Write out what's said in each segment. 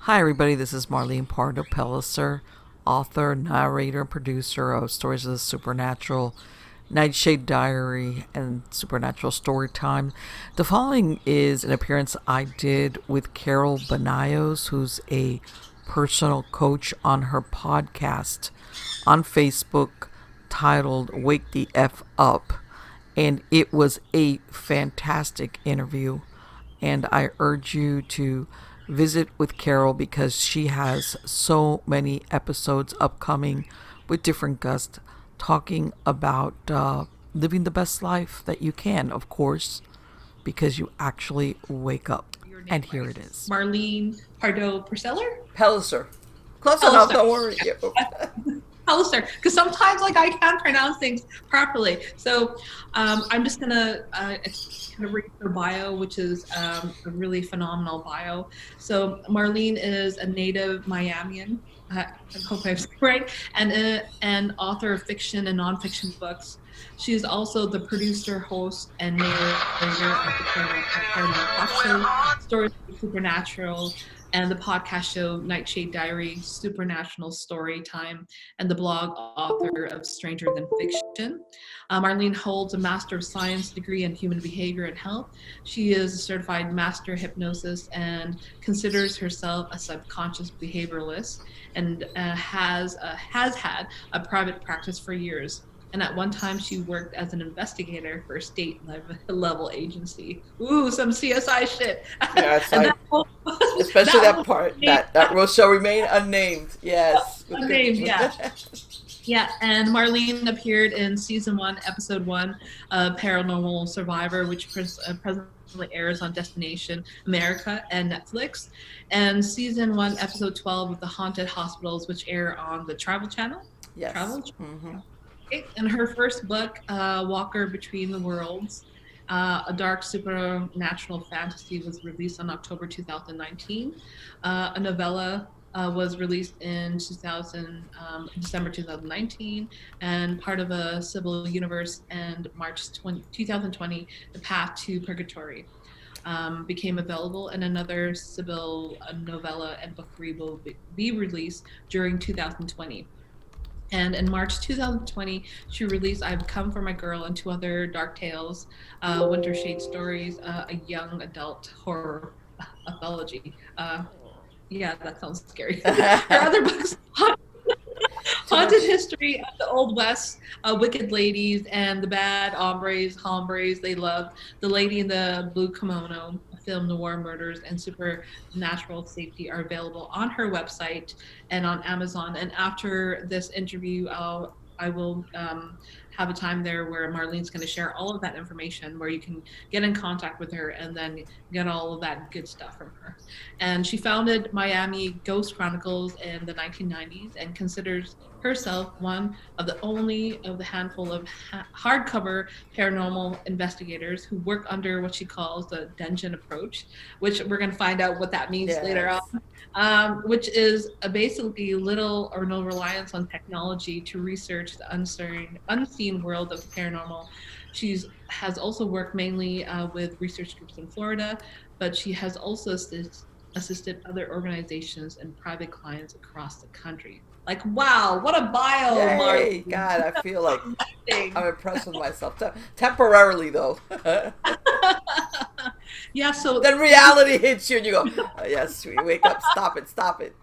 Hi, everybody. This is Marlene Pardo Pellicer, author, narrator, and producer of Stories of the Supernatural, Nightshade Diary, and Supernatural Storytime. The following is an appearance I did with Carol Banayos, who's a personal coach, on her podcast on Facebook titled Wake the F Up. And it was a fantastic interview. And I urge you to visit with Carol because she has so many episodes upcoming with different guests talking about living the best life that you can, of course, because you actually wake up. Your And name here right. it is. Marlene Pardo Perceller? Pellicer. Close enough, Pellicer. don't worry. Pellicer. Because sometimes like I can't pronounce things properly. So I'm just gonna kind of read her bio, which is a really phenomenal bio. So Marlene is a native Miamian. I hope I'm right, and an author of fiction and nonfiction books. She is also the producer, host, and narrator of the Paranormal Talk Show, Stories of the Supernatural, and the podcast show Nightshade Diary, Supernatural Storytime, and the blog author of Stranger Than Fiction. Marlene holds a Master of Science degree in Human Behavior and Health. She is a certified master hypnosis and considers herself a subconscious behavioralist and has had a private practice for years. And at one time, she worked as an investigator for a state level agency. Ooh, some CSI shit. Yeah, it's And like, that whole, especially that that whole part that will shall remain unnamed. Yes. name, yeah. Yeah, and Marlene appeared in season 1, episode 1 of Paranormal Survivor, which presently airs on Destination America and Netflix, and season 1, episode 12 of The Haunted Hospitals, which air on the Travel Channel. Yes. Travel. Okay. And her first book, Walker Between the Worlds, a dark supernatural fantasy, was released on October 2019. A novella was released in December 2019, and part of a Sybil universe. And March 2020, The Path to Purgatory became available, and another Sybil novella and book will be released during 2020. And in March 2020, she released I've Come for My Girl and two other dark tales, Winter Shade Stories, a young adult horror anthology. Yeah, that sounds scary. Her other books, Too Haunted much. History of the Old West, Wicked Ladies, and The Bad Hombres They Love, The Lady in the Blue Kimono, Film Noir Murders, and Supernatural Safety are available on her website and on Amazon. And after this interview, I will have a time there where Marlene's going to share all of that information where you can get in contact with her and then get all of that good stuff from her. And she founded Miami Ghost Chronicles in the 1990s and considers herself one of the only of the handful of hardcover paranormal investigators who work under what she calls the dungeon approach, which we're going to find out what that means later on, Yes. which is basically little or no reliance on technology to research the unseen world of the paranormal. She has also worked mainly with research groups in Florida, but she has also assisted other organizations and private clients across the country. Like, wow, what a bio, Yay! Marlene. God, I feel like I'm impressed with myself. Temporarily, though. Yeah, so Then reality hits you and you go, oh, yes, sweetie, wake up, stop it, stop it.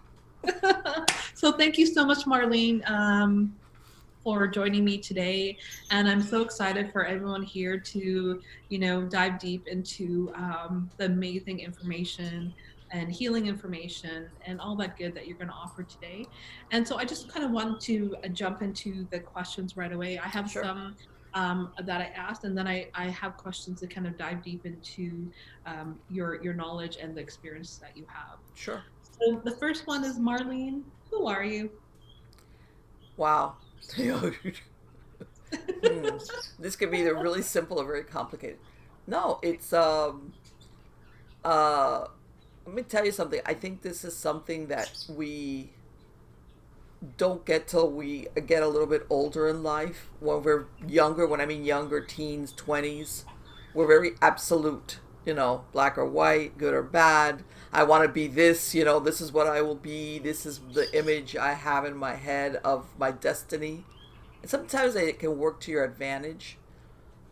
so thank you so much, Marlene, for joining me today. And I'm so excited for everyone here to, dive deep into the amazing information and healing information and all that good that you're going to offer today. And so I just kind of want to jump into the questions right away. I have Sure, some that I asked, and then I have questions that kind of dive deep into your knowledge and the experience that you have. sure. So the first one is Marlene. Who are you? Wow. Hmm. This could be either really simple or very complicated. No, it's uh let me tell you something. I think this is something that we don't get till we get a little bit older in life. When we're younger, when I mean younger, teens, 20s, we're very absolute black or white, good or bad. I want to be this, this is what I will be. This is the image I have in my head of my destiny. And sometimes it can work to your advantage.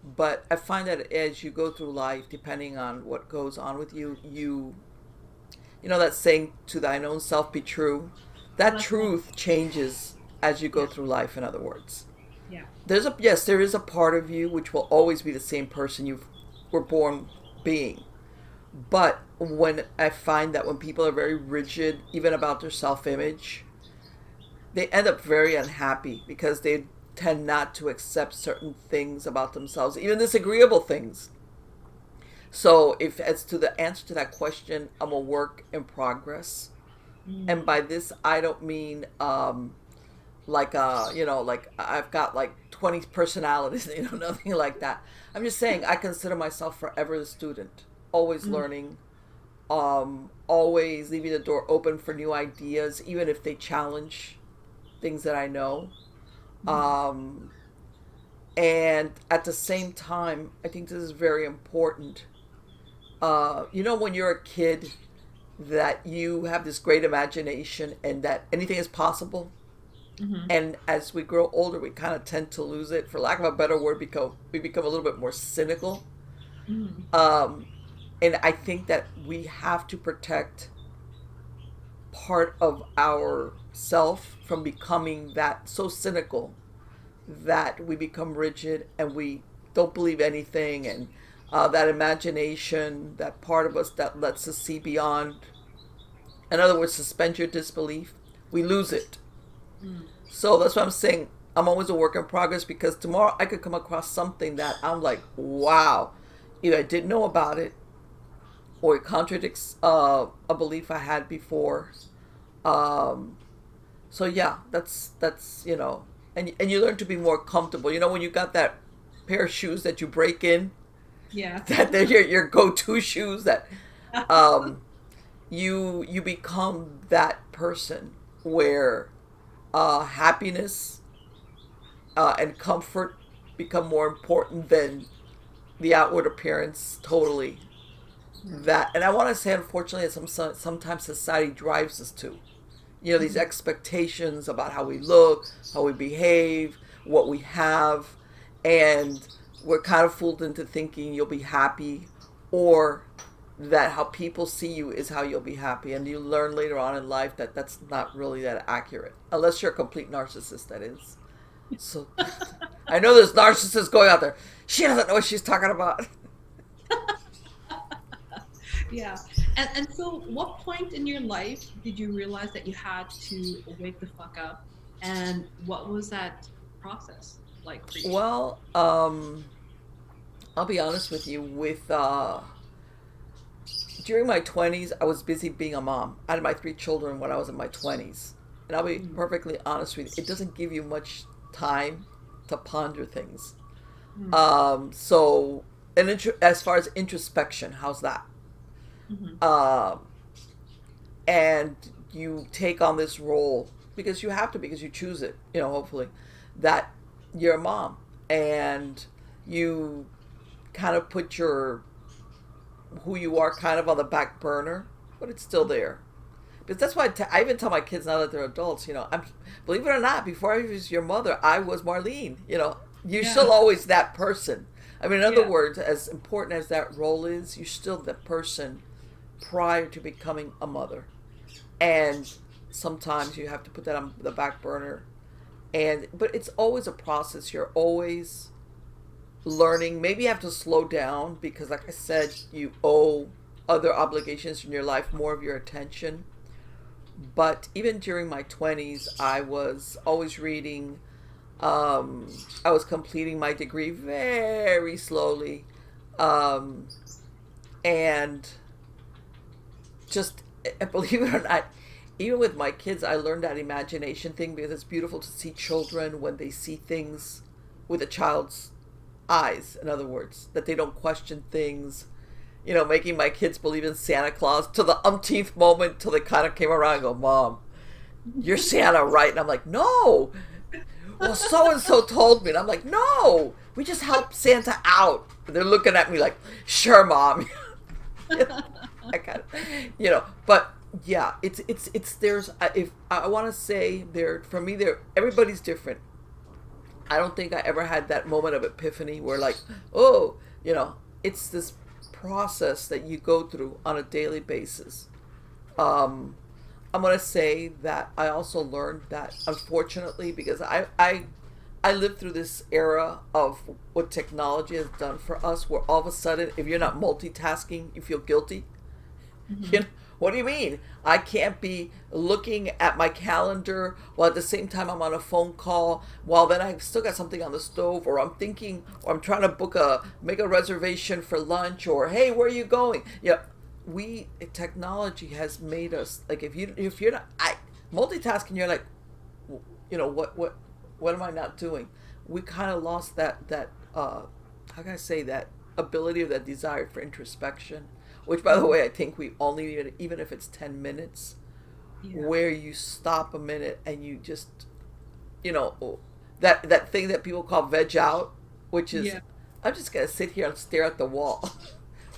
But I find that as you go through life, depending on what goes on with you, that saying, to thine own self be true, that truth changes as you go through life, in other words. Yeah. There is a part of you which will always be the same person you were born being. But when I find that when people are very rigid, even about their self-image, they end up very unhappy because they tend not to accept certain things about themselves, even disagreeable things. So if as to the answer to that question, I'm a work in progress. And by this, I don't mean like I've got like 20 personalities, nothing like that. I'm just saying I consider myself forever the student, always learning, always leaving the door open for new ideas, even if they challenge things that I know. And at the same time, I think this is very important. When you're a kid, that you have this great imagination and that anything is possible. And as we grow older, we kind of tend to lose it. For lack of a better word, we become a little bit more cynical. And I think that we have to protect part of our self from becoming that so cynical that we become rigid and we don't believe anything, and that imagination, that part of us that lets us see beyond, in other words, suspend your disbelief, we lose it. So that's what I'm saying. I'm always a work in progress, because tomorrow I could come across something that I'm like, wow, either I didn't know about it or it contradicts a belief I had before. So yeah, that's and you learn to be more comfortable. When you got that pair of shoes that you break in, that they're your go-to shoes, that you become that person where happiness and comfort become more important than the outward appearance. Totally. That, and I want to say, unfortunately, sometimes society drives us to, these expectations about how we look, how we behave, what we have, and we're kind of fooled into thinking you'll be happy, or that how people see you is how you'll be happy. And you learn later on in life that that's not really that accurate, unless you're a complete narcissist, that is. So I know there's narcissists going out there. She doesn't know what she's talking about. Yeah. And so what point in your life did you realize that you had to wake the fuck up? And what was that process like for you? Well, I'll be honest with you. During my 20s, I was busy being a mom. I had my 3 children when I was in my 20s. And I'll be perfectly honest with you, it doesn't give you much time to ponder things. So, as far as introspection, how's that? And you take on this role because you have to, because you choose it, hopefully, that you're a mom, and you kind of put who you are kind of on the back burner, but it's still there. Because that's why I even tell my kids now that they're adults, believe it or not, before I was your mother, I was Marlene. You're still always that person. I mean, in other words, as important as that role is, you're still the person prior to becoming a mother. And sometimes you have to put that on the back burner. But it's always a process. You're always learning. Maybe you have to slow down because, like I said, you owe other obligations in your life more of your attention. But even during my 20s, I was always reading. I was completing my degree very slowly. And just, believe it or not, even with my kids, I learned that imagination thing, because it's beautiful to see children when they see things with a child's eyes. In other words, that they don't question things. Making my kids believe in Santa Claus to the umpteenth moment, till they kind of came around and go, Mom, you're Santa, right? And I'm like, no. Well, so-and-so told me. And I'm like, no, we just helped Santa out. And they're looking at me like, sure, Mom. I kind of, but yeah, there's, if I want to say there, for me, there, everybody's different. I don't think I ever had that moment of epiphany where like, oh, it's this process that you go through on a daily basis. Um, I'm gonna say that I also learned that, unfortunately, because I lived through this era of what technology has done for us, where all of a sudden, if you're not multitasking, you feel guilty. You know, Mm-hmm. what do you mean? I can't be looking at my calendar while at the same time I'm on a phone call, while then I've still got something on the stove, or I'm thinking, or I'm trying to make a reservation for lunch, or hey, where are you going? Yeah, technology has made us like, if you're not multitasking, you're like, what am I not doing? We kind of lost that how can I say, that ability, or that desire for introspection, which, by the Mm-hmm. way, I think we all need it, even if it's 10 minutes, Yeah. where you stop a minute and you just, you know, that thing that people call veg out, which is, Yeah. I'm just going to sit here and stare at the wall.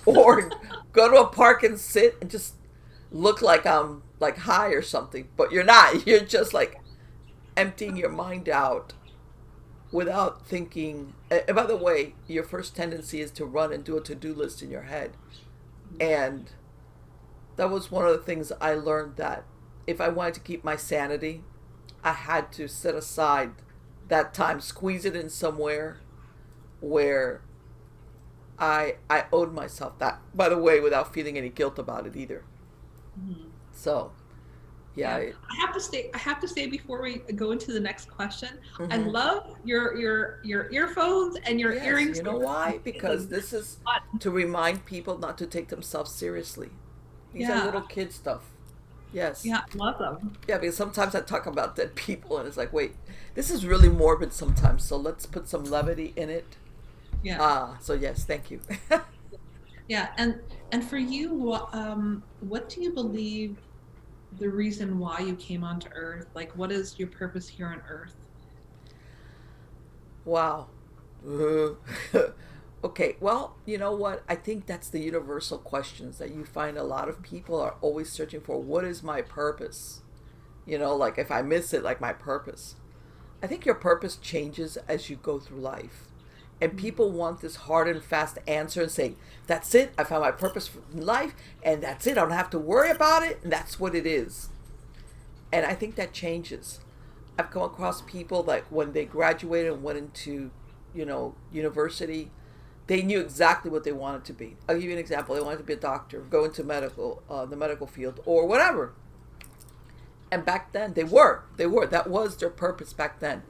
Or go to a park and sit and just look like I'm like high or something, but you're not. You're just like emptying your mind out without thinking. And by the way, your first tendency is to run and do a to-do list in your head. And that was one of the things I learned, that if I wanted to keep my sanity, I had to set aside that time, squeeze it in somewhere where I owed myself that. By the way, without feeling any guilt about it either. Mm-hmm. So yeah. Yeah, I have to say before we go into the next question, I Mm-hmm. love your earphones and your Yes, earrings. you know why? Because this is Fun. to remind people not to take themselves seriously. These are Yeah, little kid stuff. Yes. yeah, I love them. Yeah, because sometimes I talk about dead people and it's like, wait, this is really morbid sometimes, so let's put some levity in it. Yeah, So yes, thank you. yeah, and for you, what do you believe the reason why you came onto Earth? Like, what is your purpose here on Earth? Wow. Okay, well, you know what? I think that's the universal questions that you find a lot of people are always searching for. What is my purpose? Like if I miss it, like my purpose. I think your purpose changes as you go through life. And Mm-hmm. people want this hard and fast answer and say, that's it, I found my purpose in life, and that's it, I don't have to worry about it, and that's what it is. And I think that changes. I've come across people like when they graduated and went into, university, they knew exactly what they wanted to be. I'll give you an example. They wanted to be a doctor, go into the medical field, or whatever. And back then, they were. That was their purpose back then.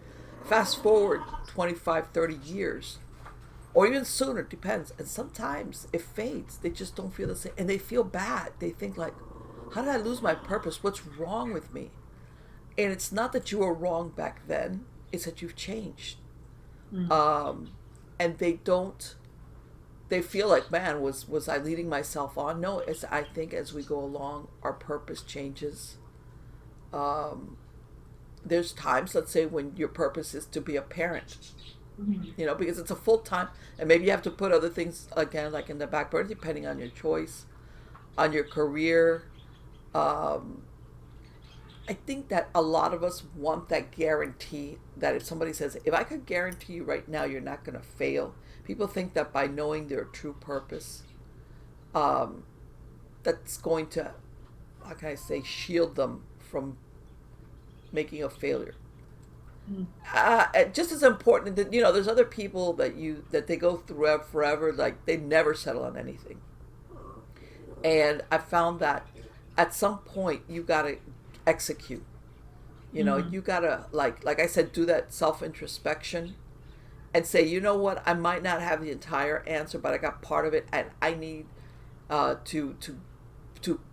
Fast forward 25, 30 years, or even sooner, depends. And sometimes it fades. They just don't feel the same. And they feel bad. They think, like, how did I lose my purpose? What's wrong with me? And it's not that you were wrong back then, it's that you've changed. Mm-hmm. Um, and they feel like, man, was I leading myself on? No, it's, I think as we go along, our purpose changes. Um, there's times, let's say, when your purpose is to be a parent, Mm-hmm. because it's a full time, and maybe you have to put other things again, like in the back burner, depending on your choice, on your career. Um, I think that a lot of us want that guarantee, that if somebody says, if I could guarantee you right now you're not going to fail, people think that by knowing their true purpose, um, that's going to, how can I say, shield them from making a failure. Mm-hmm. Just as important that, there's other people that they go through forever, like they never settle on anything. And I found that at some point you got to execute. Mm-hmm. You got to, like I said, do that self introspection and say, you know what, I might not have the entire answer, but I got part of it, and I need to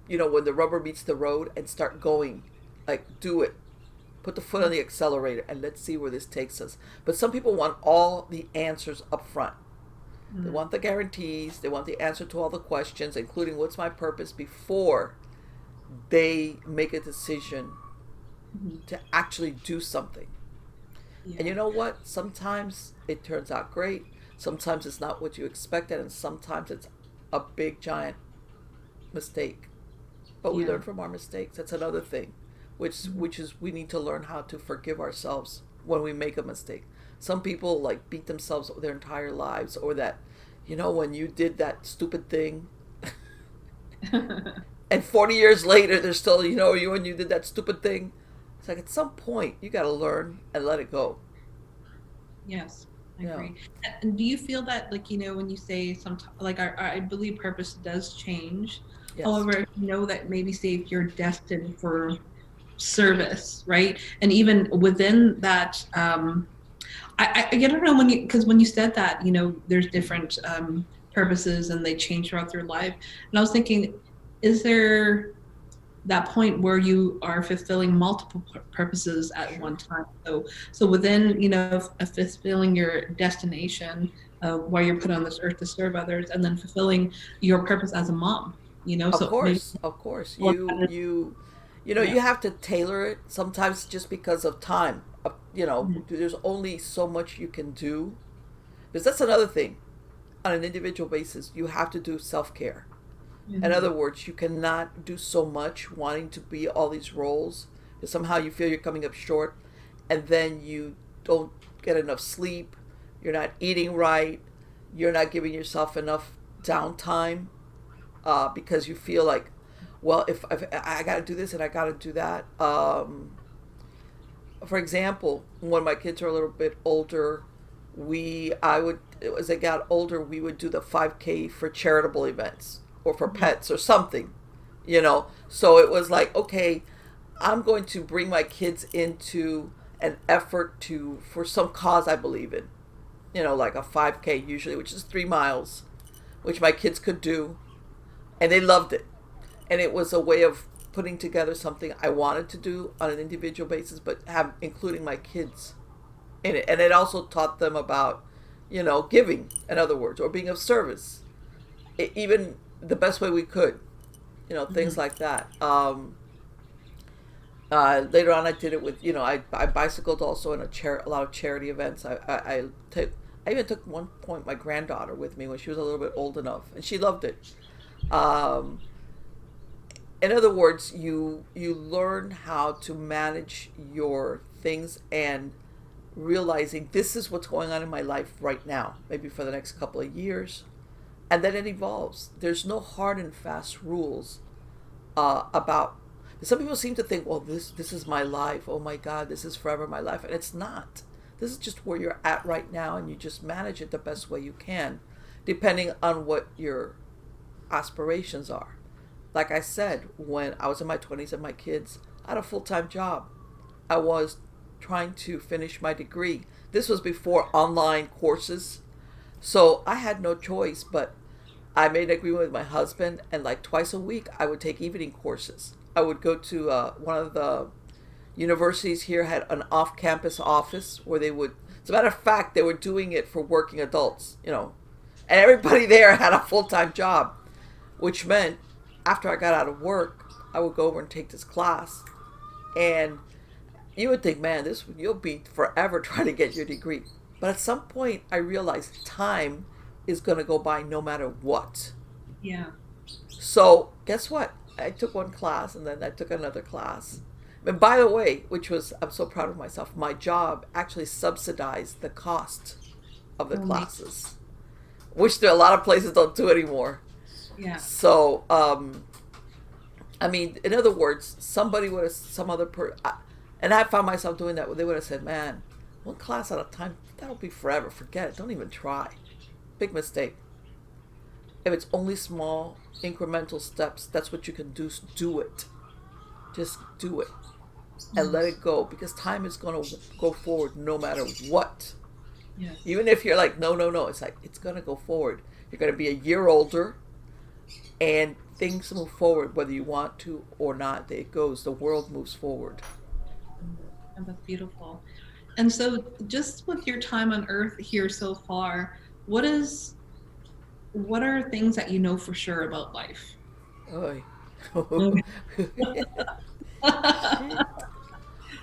when the rubber meets the road, and start going, like do it, put the foot on the accelerator, and let's see where this takes us. But some people want all the answers up front. They Mm-hmm. want the guarantees, they want the answer to all the questions, including what's my purpose, before they make a decision Mm-hmm. to actually do something. And Yeah. you know what? Sometimes it turns out great. Sometimes it's not what you expected, and sometimes it's a big giant mistake, but we Yeah. learn from our mistakes. That's another thing, which is we need to learn how to forgive ourselves when we make a mistake. Some people like beat themselves their entire lives, or that, when you did that stupid thing, and 40 years later they're still, you when you did that stupid thing. It's like at some point you got to learn and let it go. Yes, I Yeah. agree. And do you feel that, like, when you say sometimes, like, I believe purpose does change. Yes. However, if you know that maybe say if you're destined for service, right? And even within that, I don't know because when you said that, there's different purposes and they change throughout your life. And I was thinking, is there that point where you are fulfilling multiple purposes at Sure. one time? So within, fulfilling your destination, why you're put on this earth to serve others, and then fulfilling your purpose as a mom, Of so maybe course, of course. well, that is, yeah. You have to tailor it sometimes just because of time. Mhm. There's only so much you can do. Because that's another thing. On an individual basis, you have to do self-care. In Mhm. other words, you cannot do so much wanting to be all these roles because somehow you feel you're coming up short, and then you don't get enough sleep, you're not eating right, you're not giving yourself enough downtime, because you feel like, well, if I got to do this and I got to do that. For example, when my kids are a little bit older, I would, as they got older, we would do the 5K for charitable events or for Mhm. pets or something. So it was like, okay, I'm going to bring my kids into an effort for some cause I believe in. Like a 5K usually, which is 3 miles, which my kids could do, and they loved it. And it was a way of putting together something I wanted to do on an individual basis, but have including my kids in it. And it also taught them about, giving, in other words, or being of service, even the best way we could, things Mhm. like that. Later on, I did it with, I bicycled also in a lot of charity events. I even took one point my granddaughter with me when she was a little bit old enough, and she loved it. Um, in other words, you learn how to manage your things and realizing this is what's going on in my life right now, maybe for the next couple of years, and then it evolves. There's no hard and fast rules about. Some people seem to think, well, this is my life. Oh my God, this is forever my life, and it's not. This is just where you're at right now, and you just manage it the best way you can, depending on what your aspirations are. Like I said, when I was in my 20s and my kids, I had a full time job. I was trying to finish my degree. This was before online courses. So I had no choice, but I made an agreement with my husband, and like twice a week, I would take evening courses. I would go to one of the universities here had an off-campus office where they would. As a matter of fact, they were doing it for working adults, and everybody there had a full-time job, which meant after I got out of work, I would go over and take this class, and you would think, man, this you'll be forever trying to get your degree. But at some point, I realized time is going to go by no matter what. Yeah. So guess what? I took one class and then I took another class. And by the way, which was, I'm so proud of myself, my job actually subsidized the cost of the Oh, amazing. classes, which there a lot of places don't do anymore. Yeah. So, I mean, in other words, somebody would have, some other and I found myself doing that. They would have said, man, one class at a time, that'll be forever. Forget it. Don't even try. Big mistake. If it's only small, incremental steps, that's what you can do. Do it. Just do it. And let Yes. it go because time is going to go forward no matter what. Yes. Even if you're like, no, no, no, it's like, it's going to go forward. You're going to be a year older and things move forward whether you want to or not. It goes, the world moves forward. And that's beautiful. And so, just with your time on Earth here so far, what is what are things that you know for sure about life? Oy. Okay.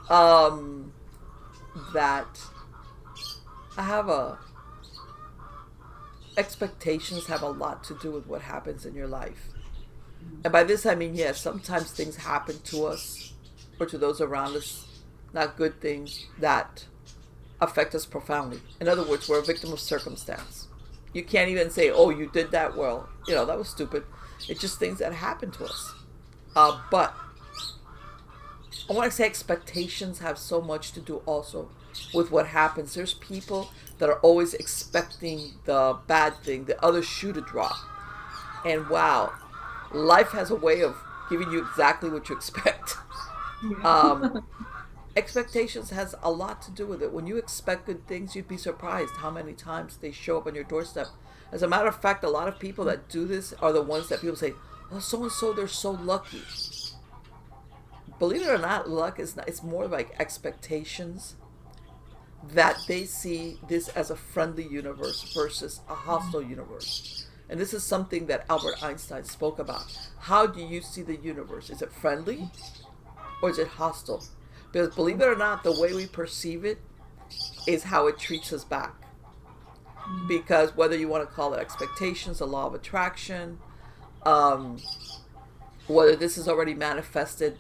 um, that I have a expectations have a lot to do with what happens in your life. And by this I mean, yes, sometimes things happen to us or to those around us, not good things, that affect us profoundly. In other words, we're a victim of circumstance. You can't even say, oh, you did that, well, that was stupid. It's just things that happen to us. But I want to say expectations have so much to do also with what happens. There's people that are always expecting the bad thing, the other shoe to drop. And wow, life has a way of giving you exactly what you expect. Expectations has a lot to do with it. When you expect good things, you'd be surprised how many times they show up on your doorstep. As a matter of fact, a lot of people that do this are the ones that people say, oh, so and so, they're so lucky. Believe it or not, luck is not, it's more like expectations, that they see this as a friendly universe versus a hostile universe. And this is something that Albert Einstein spoke about. How do you see the universe? Is it friendly or is it hostile? Because believe it or not, the way we perceive it is how it treats us back. Because whether you want to call it expectations, the law of attraction, whether this is already manifested,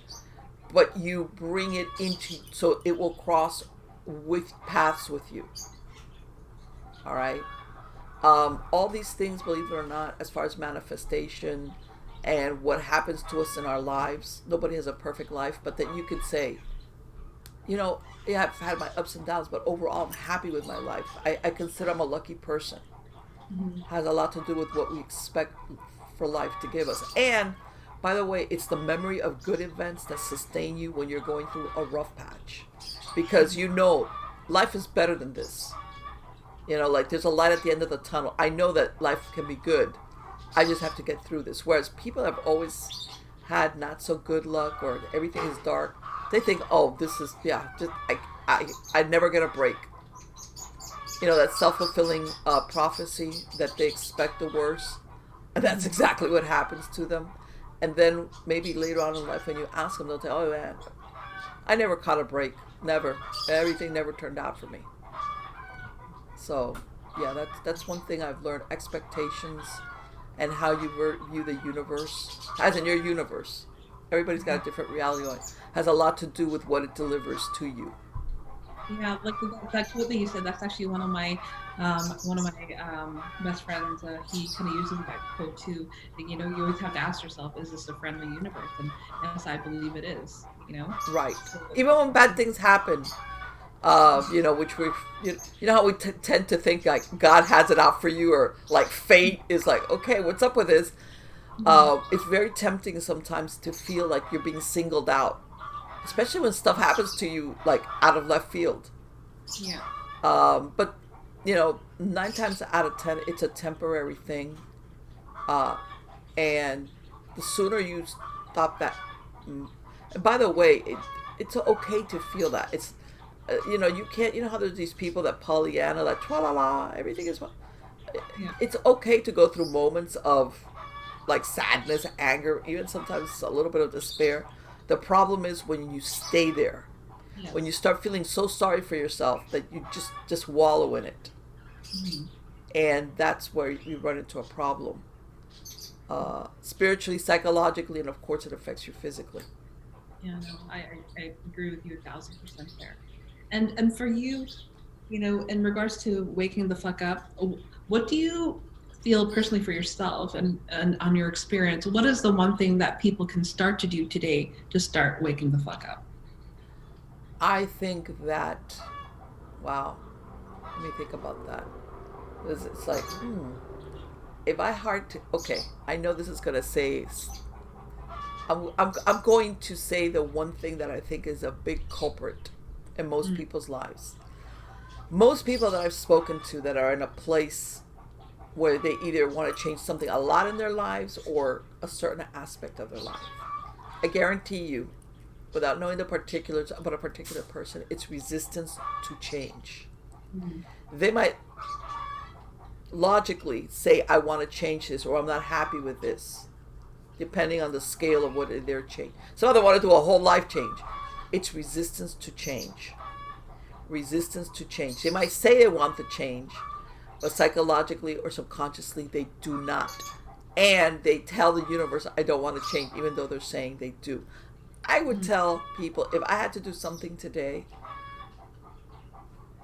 but you bring it into, so it will cross with paths with you. All right. All these things, believe it or not, as far as manifestation and what happens to us in our lives, nobody has a perfect life, but that you could say, yeah, I've had my ups and downs, but overall I'm happy with my life. I consider I'm a lucky person. Has a lot to do with what we expect for life to give us. And by the way, it's the memory of good events that sustain you when you're going through a rough patch. Because life is better than this. Like there's a light at the end of the tunnel. I know that life can be good. I just have to get through this. Whereas people have always had not so good luck or everything is dark. They think, oh, this is, I never get a break. That self-fulfilling prophecy that they expect the worst. And that's exactly what happens to them. And then maybe later on in life when you ask them, they'll tell, oh man, I never caught a break. Never. Everything never turned out for me. So, yeah, that's one thing I've learned. Expectations and how you view the universe, as in your universe. Everybody's got a different reality on it. Has a lot to do with what it delivers to you. Yeah, like that quote that you said, that's actually one of my best friends. He kind of uses that quote too. You always have to ask yourself, is this a friendly universe? And yes, I believe it is. Right. Even when bad things happen, which we, how we tend to think like God has it out for you, or like fate is like, okay, what's up with this? It's very tempting sometimes to feel like you're being singled out, especially when stuff happens to you like out of left field. Yeah. But 9 times out of 10, it's a temporary thing, and the sooner you stop that. And by the way, it's okay to feel that. It's you can't. How there's these people that Pollyanna, that tra-la-la, everything is fine. Yeah. It's okay to go through moments of like sadness, anger, even sometimes a little bit of despair. The problem is when you stay there, when you start feeling so sorry for yourself that you just wallow in it. And that's where you run into a problem. Spiritually, psychologically, and of course it affects you physically. Yeah, no, I agree with you 1,000% there. And for you, in regards to waking the fuck up, what do you feel personally for yourself and on your experience? What is the one thing that people can start to do today to start waking the fuck up? I think that, wow, let me think about that. It's like, if I I know this is going to say, I'm going to say the one thing that I think is a big culprit in most people's lives. Most people that I've spoken to that are in a place where they either want to change something a lot in their lives or a certain aspect of their life. I guarantee you, without knowing the particulars about a particular person, it's resistance to change. They might logically say, I want to change this, or I'm not happy with this, depending on the scale of what their change. Some of them want to do a whole life change. It's resistance to change. Resistance to change. They might say they want the change, but psychologically or subconsciously, they do not. and they tell the universe, I don't want to change, even though they're saying they do. I would tell people, if I had to do something today,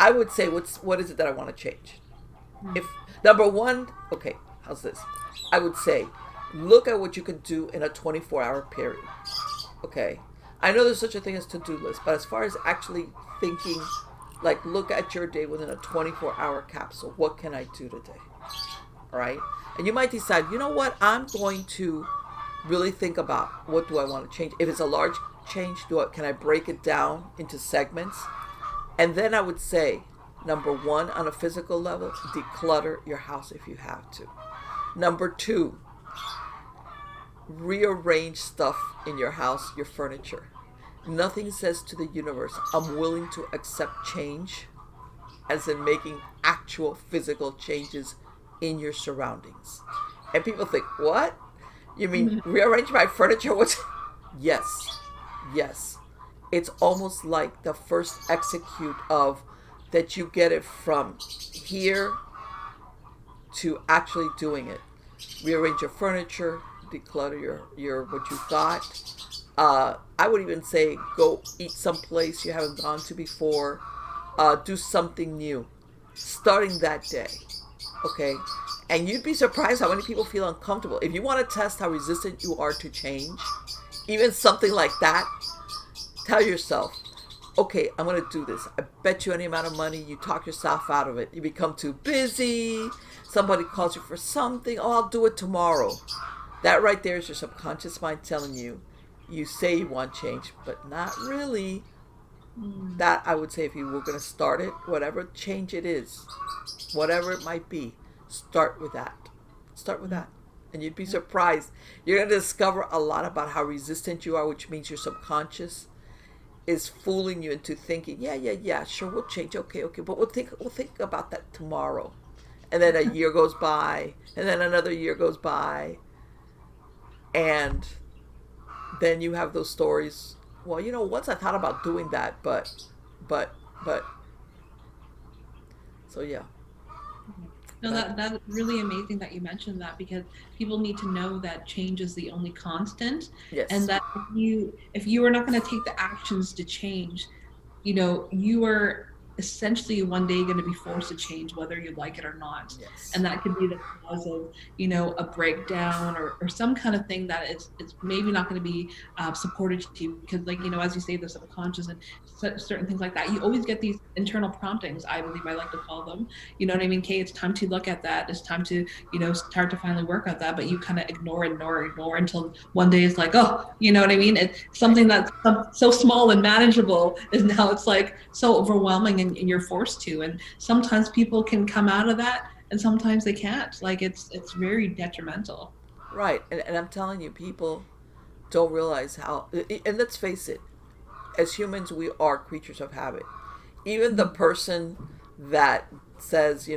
I would say, what is it that I want to change? If number one, okay, how's this? I would say, look at what you can do in a 24-hour period. Okay, I know there's such a thing as to-do list, but as far as actually thinking, like, look at your day within a 24-hour capsule. What can I do today? All right, and you might decide, you know what, I'm going to really think about, what do I want to change. If it's a large change, can I break it down into segments? And then I would say, number one, on a physical level, declutter your house if you have to. Number two, rearrange stuff in your house, your furniture. Nothing says to the universe, I'm willing to accept change, as in making actual physical changes in your surroundings. And people think, what? You mean rearrange my furniture? What's... Yes. Yes. It's almost like the first execute of that you get it from here to actually doing it. Rearrange your furniture, declutter your what you've got. I would even say go eat someplace you haven't gone to before. Do something new, starting that day. Okay, and you'd be surprised how many people feel uncomfortable. If you want to test how resistant you are to change, even something like that, tell yourself, okay, I'm going to do this. I bet you any amount of money, you talk yourself out of it. You become too busy. Somebody calls you for something. Oh, I'll do it tomorrow. That right there is your subconscious mind telling you, you say you want change, but not really. That I would say, if you were going to start it, whatever change it is, whatever it might be, start with that. Start with that. And you'd be surprised. You're going to discover a lot about how resistant you are, which means your subconscious is fooling you into thinking, yeah, sure, we'll change. Okay, but we'll think about that tomorrow. And then a year goes by, and then another year goes by, and then you have those stories. Well, once I thought about doing that, but, so yeah. No, that's really amazing that you mentioned that, because people need to know that change is the only constant. Yes. And that if you are not going to take the actions to change, you are essentially one day going to be forced to change, whether you like it or not. Yes. And that could be the cause of, a breakdown or some kind of thing that it's maybe not going to be supported to you, because, like, as you say, the subconscious and certain things like that, you always get these internal promptings, I believe I like to call them. You know what I mean? Okay, it's time to look at that. It's time to, start to finally work on that. But you kind of ignore until one day it's like, oh, you know what I mean? It's something that's so small and manageable is now it's like so overwhelming, and you're forced to. And sometimes people can come out of that, and sometimes they can't. Like, it's very detrimental. Right. And I'm telling you, people don't realize how, and let's face it, as humans, we are creatures of habit. Even the person that says,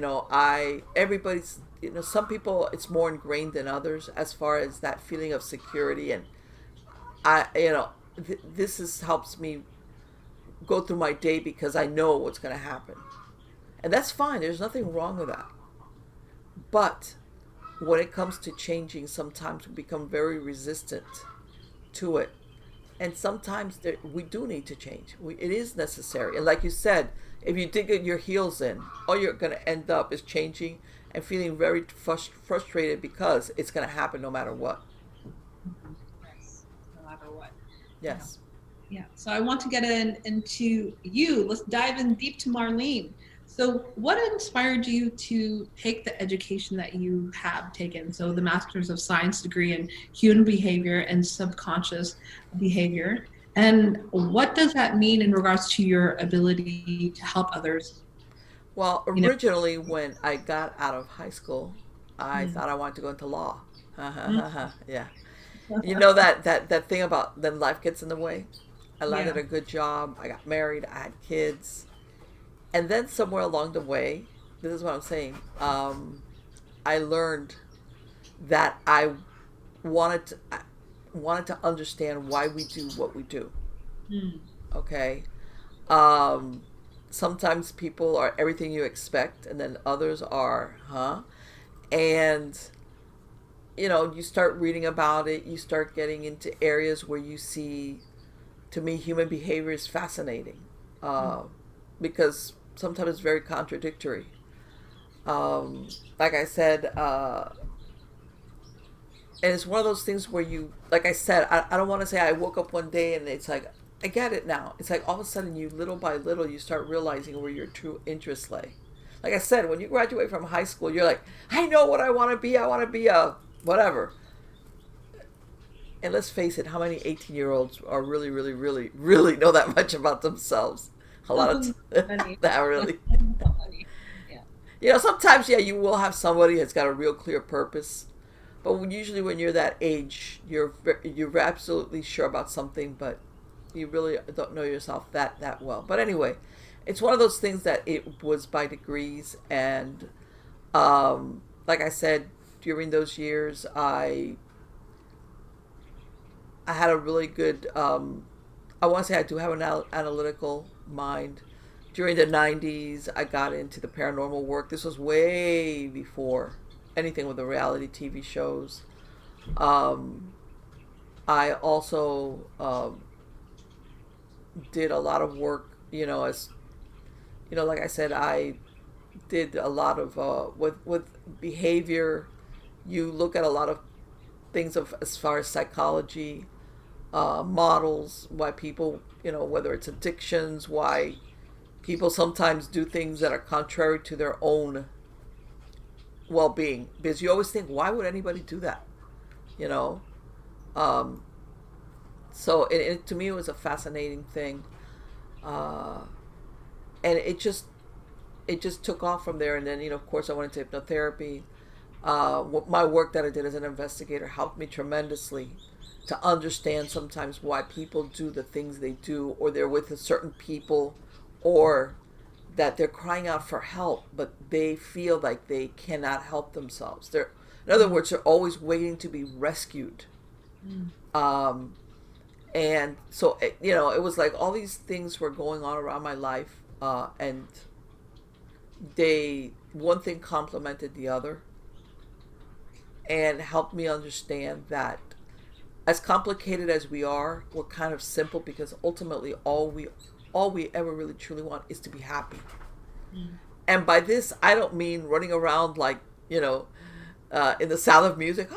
everybody's, some people, it's more ingrained than others as far as that feeling of security. And this helps me go through my day because I know what's going to happen. And that's fine. There's nothing wrong with that. But when it comes to changing, sometimes we become very resistant to it. And sometimes we do need to change. It is necessary. And like you said, if you dig your heels in, all you're going to end up is changing and feeling very frustrated, because it's going to happen no matter what. Yes, no matter what. Yes. Yeah. So I want to get into you. Let's dive in deep to Marlene. So what inspired you to take the education that you have taken? So the Master's of Science degree in Human Behavior and Subconscious Behavior. And what does that mean in regards to your ability to help others? Well, originally, when I got out of high school, I thought I wanted to go into law. Yeah. That thing about then life gets in the way. I landed a good job. I got married. I had kids. And then somewhere along the way, this is what I'm saying, I learned that I wanted to understand why we do what we do. Okay? Sometimes people are everything you expect, and then others are, huh? And you start reading about it, you start getting into areas where you see, to me, human behavior is fascinating, Mm. uh, because sometimes it's very contradictory. Like I said, and it's one of those things where you, like I said, I don't want to say I woke up one day and it's like, I get it now. It's like all of a sudden you, little by little, you start realizing where your true interests lay. Like I said, when you graduate from high school, you're like, I know what I want to be. I want to be a whatever. And let's face it, how many 18-year-olds are really, really, really, really know that much about themselves? A lot of Funny. that really. Funny. Yeah. Sometimes, yeah, you will have somebody that's got a real clear purpose. But usually when you're that age, you're absolutely sure about something, but you really don't know yourself that well. But anyway, it's one of those things that it was by degrees, and like I said, during those years, I had a really good. I want to say I do have an analytical mind. During the 90s, I got into the paranormal work. This was way before anything with the reality TV shows. Um, I also did a lot of work, as like I said, I did a lot of with behavior. You look at a lot of things of as far as psychology, models, why people, whether it's addictions, why people sometimes do things that are contrary to their own well-being. Because you always think, why would anybody do that? You know, um, so to me, it was a fascinating thing, uh, and it just took off from there. And then, of course, I went into hypnotherapy. My work that I did as an investigator helped me tremendously to understand sometimes why people do the things they do, or they're with a certain people, or that they're crying out for help, but they feel like they cannot help themselves. In other Mm. words, they're always waiting to be rescued. Mm. Um, and so, it was like all these things were going on around my life, and one thing complemented the other, and helped me understand that as complicated as we are, we're kind of simple, because ultimately all we ever really truly want is to be happy. Mm. And by this, I don't mean running around like, in the sound of music,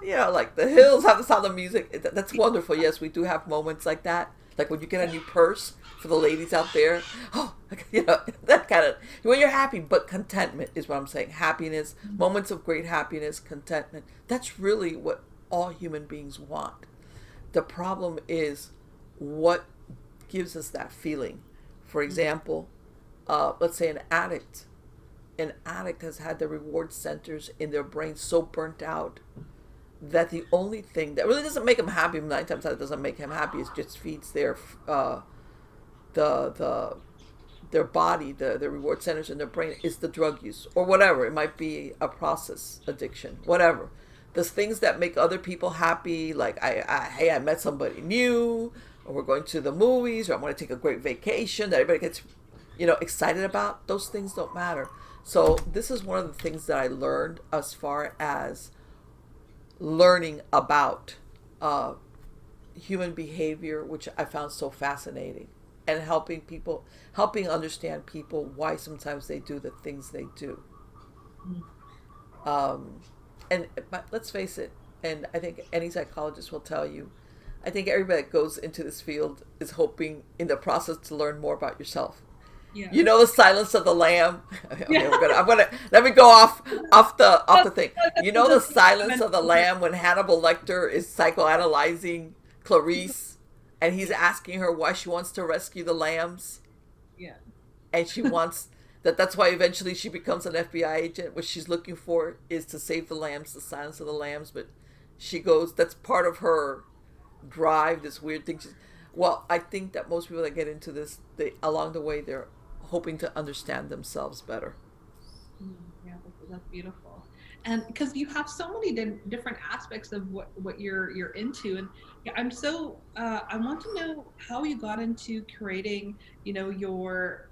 like the hills have the sound of music. That's wonderful. Yes, we do have moments like that. Like when you get a new purse, for the ladies out there, oh, that kind of, when you're happy, but contentment is what I'm saying. Happiness, moments of great happiness, contentment. That's really what all human beings want. The problem is what gives us that feeling. For example, let's say an addict has had the reward centers in their brain so burnt out that the only thing that really doesn't make them happy, 9 times out of 10 doesn't make him happy, is just feeds the their body, the reward centers in their brain, is the drug use or whatever. It might be a process addiction, whatever. The things that make other people happy, like hey, I met somebody new, or we're going to the movies, or I'm going to take a great vacation that everybody gets, excited about. Those things don't matter. So this is one of the things that I learned as far as learning about uh, human behavior, which I found so fascinating, and helping understand people why sometimes they do the things they do. Mm. Um, and but let's face it, and I think any psychologist will tell you, I think everybody that goes into this field is hoping in the process to learn more about yourself. Yeah. You know, the silence of the lamb. Okay, Yeah. I'm gonna let me go off the thing. You know, the That's silence of the mental. lamb, when Hannibal Lecter is psychoanalyzing Clarice, and he's Yeah. asking her why she wants to rescue the lambs, Yeah. and she wants that's why eventually she becomes an FBI agent. What she's looking for is to save the lambs, the silence of the lambs. But she goes, that's part of her drive. This weird thing. Well, I think that most people that get into this, they along the way, they're hoping to understand themselves better. Mm. Yeah. That's beautiful. And because you have so many different aspects of what you're into, and yeah, I want to know how you got into creating, your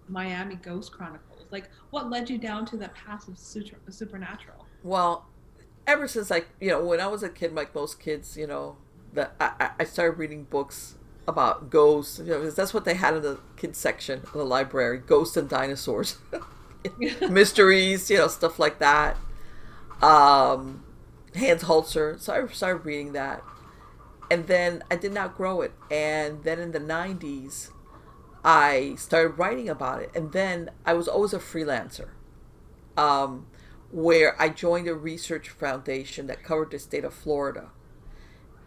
Miami Ghost Chronicles. Like, what led you down to that path of supernatural? Well, ever since, like, when I was a kid, like most kids, that I started reading books about ghosts, because that's what they had in the kids section of the library: ghosts and dinosaurs, mysteries, stuff like that. Hans Holzer. So I started reading that, and then I did not grow it. And then in the '90s, I started writing about it, and then I was always a freelancer. Where I joined a research foundation that covered the state of Florida.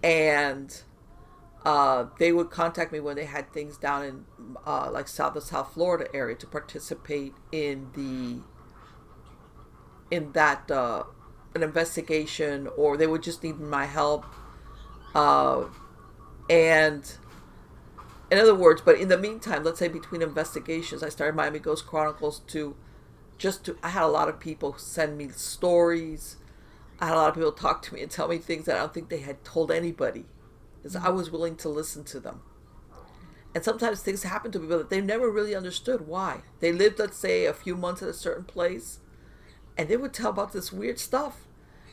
And they would contact me when they had things down in like the South Florida area to participate in that an investigation, or they would just need my help. And in other words, but in the meantime, let's say between investigations, I started Miami Ghost Chronicles I had a lot of people send me stories. I had a lot of people talk to me and tell me things that I don't think they had told anybody, because I was willing to listen to them. And sometimes things happen to people that they never really understood why. They lived, let's say, a few months at a certain place, and they would tell about this weird stuff,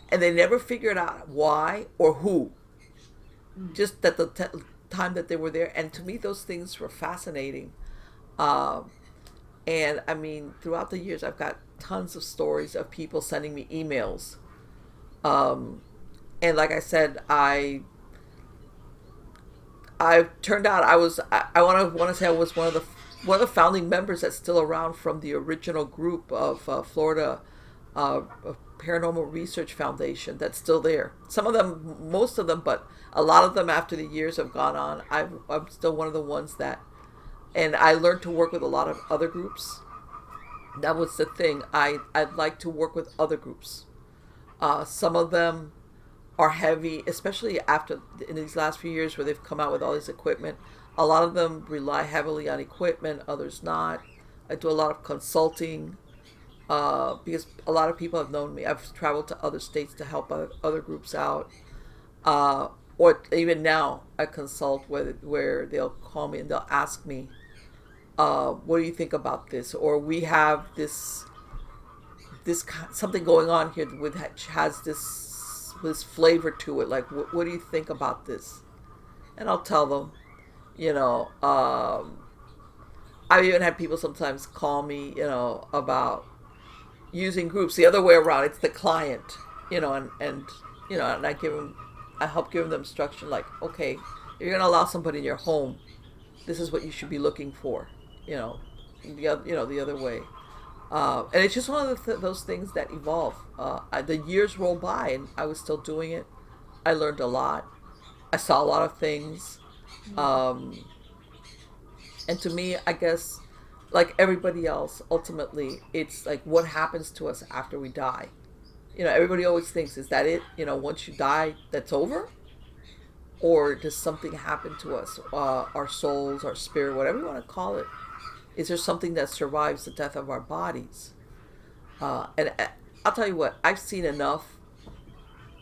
and they never figured out why or who. Just that the time that they were there. And to me, those things were fascinating. And I mean, throughout the years, I've got tons of stories of people sending me emails. And like I said, I turned out I want to say I was one of the founding members that's still around from the original group of Florida Paranormal Research Foundation that's still there. Some of them, most of them, but a lot of them after the years have gone on. I'm still one of the ones that. And I learned to work with a lot of other groups. That was the thing. I'd like to work with other groups. Some of them are heavy, especially in these last few years where they've come out with all this equipment. A lot of them rely heavily on equipment, others not. I do a lot of consulting because a lot of people have known me. I've traveled to other states to help other groups out. Or even now, I consult where they'll call me and they'll ask me, what do you think about this? Or we have this something going on here which has this flavor to it. Like, what do you think about this? And I'll tell them, I've even had people sometimes call me, about using groups the other way around. It's the client, and I help give them instruction, like, okay, you're going to allow somebody in your home. This is what you should be looking for, the other way. And it's just one of those things that evolve. The years roll by and I was still doing it. I learned a lot. I saw a lot of things. And to me, I guess, like everybody else, ultimately, it's like what happens to us after we die. Everybody always thinks, is that it? Once you die, that's over? Or does something happen to us? Our souls, our spirit, whatever you want to call it. Is there something that survives the death of our bodies? And I'll tell you what, I've seen enough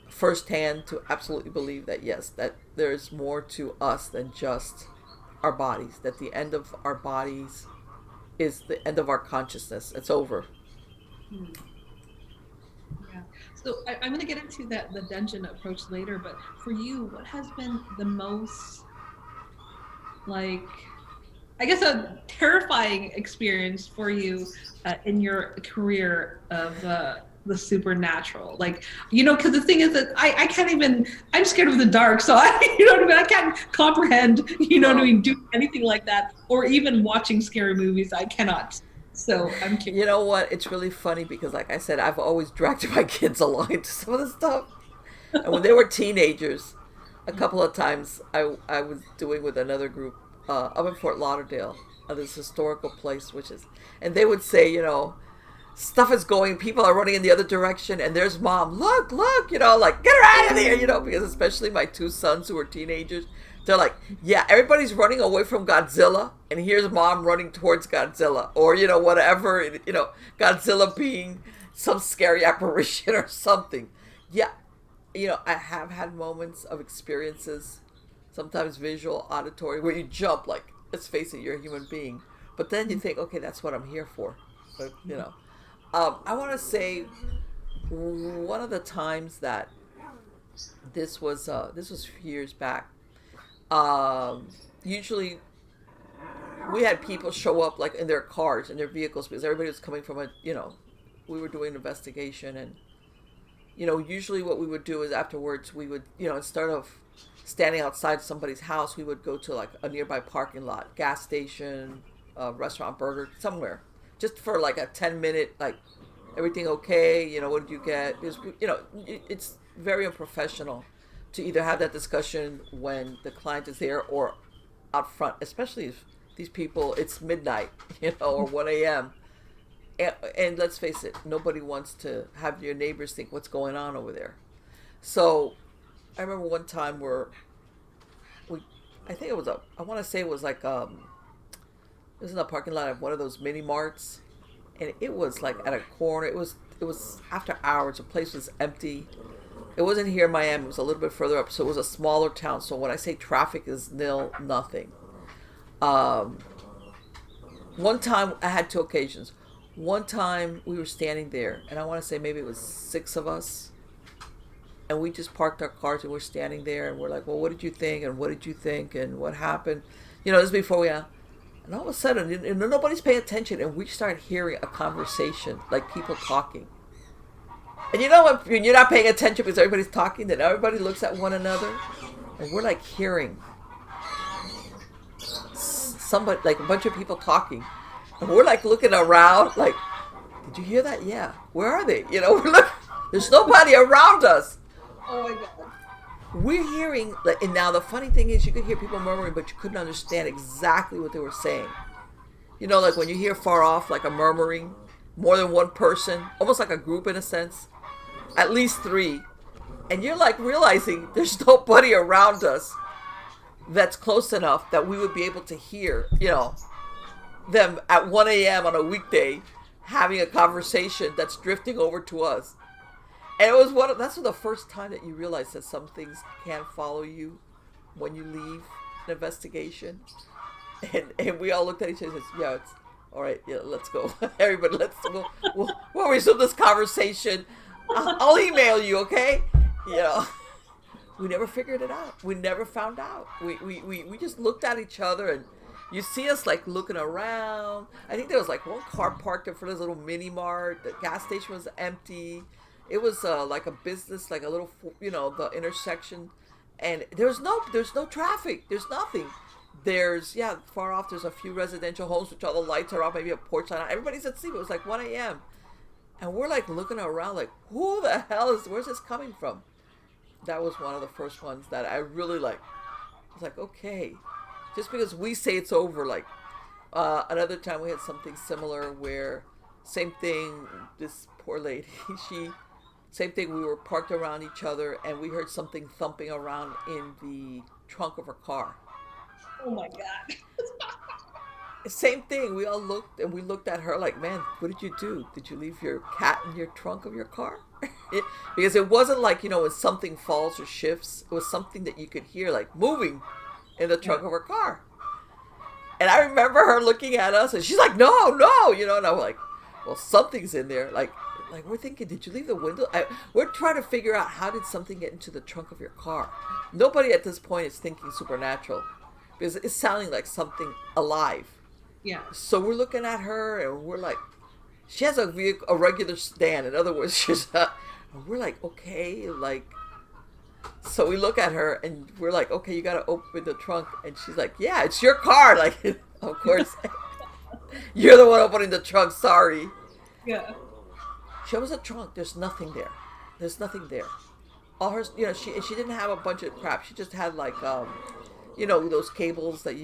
firsthand to absolutely believe that, yes, that there's more to us than just our bodies. That the end of our bodies is the end of our consciousness. It's over. Yeah. So I'm going to get into the dungeon approach later, but for you, what has been the most, like, I guess a terrifying experience for you in your career of the supernatural? Like, because the thing is that I can't even, I'm scared of the dark, so I can't comprehend, do anything like that, or even watching scary movies, I cannot. So I'm curious. You know what? It's really funny because, like I said, I've always dragged my kids along into some of the stuff. And when they were teenagers, a couple of times I was doing with another group up in Fort Lauderdale, this historical place, and they would say, stuff is going, people are running in the other direction, and there's mom, look, like, get her out of there, because especially my two sons who were teenagers, they're like, yeah, everybody's running away from Godzilla, and here's mom running towards Godzilla, or, whatever, Godzilla being some scary apparition or something. Yeah, I have had moments of experiences, sometimes visual, auditory, where you jump, like, let's face it, you're a human being. But then you think, okay, that's what I'm here for. But, I want to say one of the times that this was a few years back. Usually we had people show up like in their cars, in their vehicles, because everybody was coming from we were doing an investigation. And usually what we would do is afterwards we would, instead of standing outside somebody's house, we would go to like a nearby parking lot, gas station, restaurant, burger, somewhere, just for like a 10-minute, like, everything okay? What did you get? Because it's very unprofessional to either have that discussion when the client is there or out front, especially if these people, it's midnight, or 1 a.m. And let's face it, nobody wants to have your neighbors think what's going on over there. So I remember one time where I think it was I want to say it was like, it was in the parking lot of one of those mini marts, and it was like at a corner. It was after hours. The place was empty. It wasn't here in Miami. It was a little bit further up, so it was a smaller town. So when I say traffic is nil, nothing. One time I had two occasions. One time we were standing there, and I want to say maybe it was 6 of us, and we just parked our cars and we're standing there, and we're like, well, what did you think? And what did you think? And what happened? This is before we, and all of a sudden, nobody's paying attention, and we start hearing a conversation, like people talking. And when you're not paying attention because everybody's talking, then everybody looks at one another, and we're like hearing somebody, like a bunch of people talking. And we're like looking around, like, did you hear that? Yeah. Where are they? We're looking, there's nobody around us. Oh my God. We're hearing, and now the funny thing is you could hear people murmuring, but you couldn't understand exactly what they were saying. Like when you hear far off, like a murmuring, more than one person, almost like a group in a sense, at least 3. And you're like realizing there's nobody around us that's close enough that we would be able to hear, them at 1 a.m. on a weekday having a conversation that's drifting over to us. And it was that's the first time that you realize that some things can't follow you when you leave an investigation. And we all looked at each other and said, yeah, it's all right. Yeah, let's go. Everybody, we'll resume this conversation. I'll email you, okay? We never figured it out. We never found out. We just looked at each other, and you see us like looking around. I think there was like one car parked in front of this little mini mart. The gas station was empty. It was like a business, like a little, the intersection, and there's no traffic. There's nothing. Far off, there's a few residential homes, which all the lights are off, maybe a porch light on. Everybody's asleep. It was like 1 a.m. And we're like looking around like, who the hell where's this coming from? That was one of the first ones that I really like. I was like, okay. Just because we say it's over, like, another time we had something similar where, same thing, this poor lady, same thing, we were parked around each other, and we heard something thumping around in the trunk of her car. Oh my God. Same thing, we all looked, and we looked at her like, man, what did you do? Did you leave your cat in your trunk of your car? Because it wasn't like, when something falls or shifts, it was something that you could hear, like, moving in the trunk of her car. And I remember her looking at us, and she's like, no, and I'm like, well, something's in there. Like we're thinking, did you leave the window? We're trying to figure out, how did something get into the trunk of your car? Nobody at this point is thinking supernatural, because it's sounding like something alive. Yeah. So we're looking at her, and we're like, she has a regular stand. In other words, and we're like, okay, like, so we look at her, and we're like, okay, you got to open the trunk. And she's like, yeah, it's your car. Like, of course, you're the one opening the trunk. Sorry. Yeah. Show us a trunk. There's nothing there. There's nothing there. All her, she didn't have a bunch of crap. She just had like, those cables that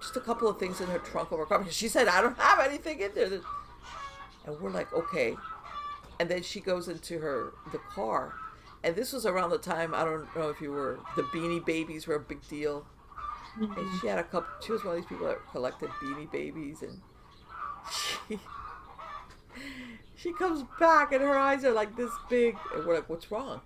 just a couple of things in her trunk of her car. She said, I don't have anything in there. And we're like, okay. And then she goes into the car. And this was around the time, I don't know if the Beanie Babies were a big deal. Mm-hmm. And she had she was one of these people that collected Beanie Babies. And she comes back, and her eyes are like this big. And we're like, what's wrong?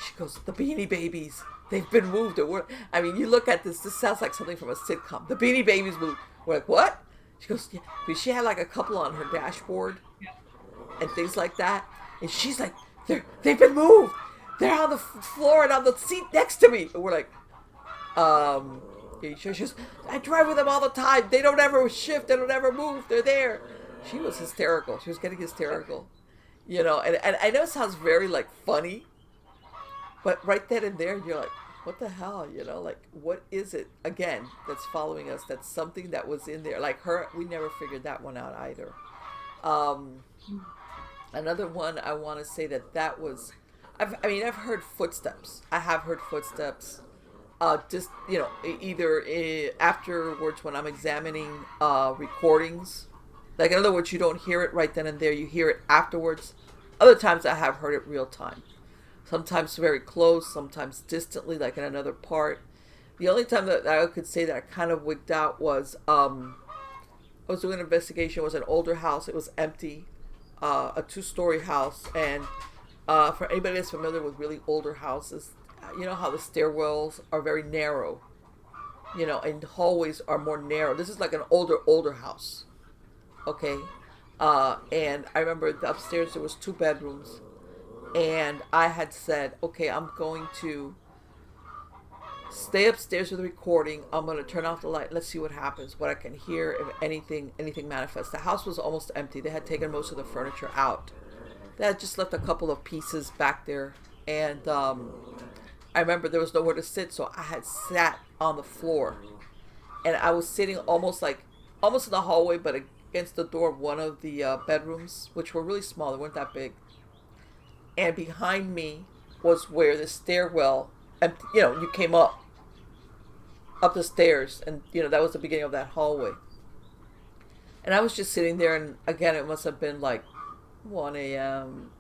She goes, the Beanie Babies, they've been moved. And you look at this sounds like something from a sitcom. The Beanie Babies moved. We're like, what? She goes, yeah. Because she had like a couple on her dashboard. Yeah. And things like that. And she's like, they've been moved. They're on the floor and on the seat next to me. And we're like, she's, I drive with them all the time. They don't ever shift. They don't ever move. They're there. She was hysterical. She was getting hysterical. You know, and I know it sounds very, like, funny. But right then and there, you're like, what the hell? You know, like, what is it, again, that's following us? That's something that was in there. Like her, we never figured that one out either. Another one I want to say that was, I've heard footsteps. I have heard footsteps. Just, you know, either afterwards when I'm examining recordings. Like, in other words, you don't hear it right then and there. You hear it afterwards. Other times I have heard it real time. Sometimes very close, sometimes distantly, like in another part. The only time that I could say that I kind of wigged out was, I was doing an investigation. It was an older house. It was empty. A 2-story house. And for anybody that's familiar with really older houses, you know how the stairwells are very narrow. You know, and hallways are more narrow. This is like an older house. Okay? And I remember upstairs there was 2 bedrooms. And I had said, okay, I'm going to stay upstairs with the recording. I'm going to turn off the light. Let's see what happens, what I can hear, if anything manifests. The house was almost empty. They had taken most of the furniture out. They had just left a couple of pieces back there. And I remember there was nowhere to sit, so I had sat on the floor. And I was sitting almost in the hallway, but against the door of one of the bedrooms, which were really small. They weren't that big. And behind me was where the stairwell, and you know, you came up the stairs, and you know, that was the beginning of that hallway. And I was just sitting there, and again, it must have been like 1 a.m.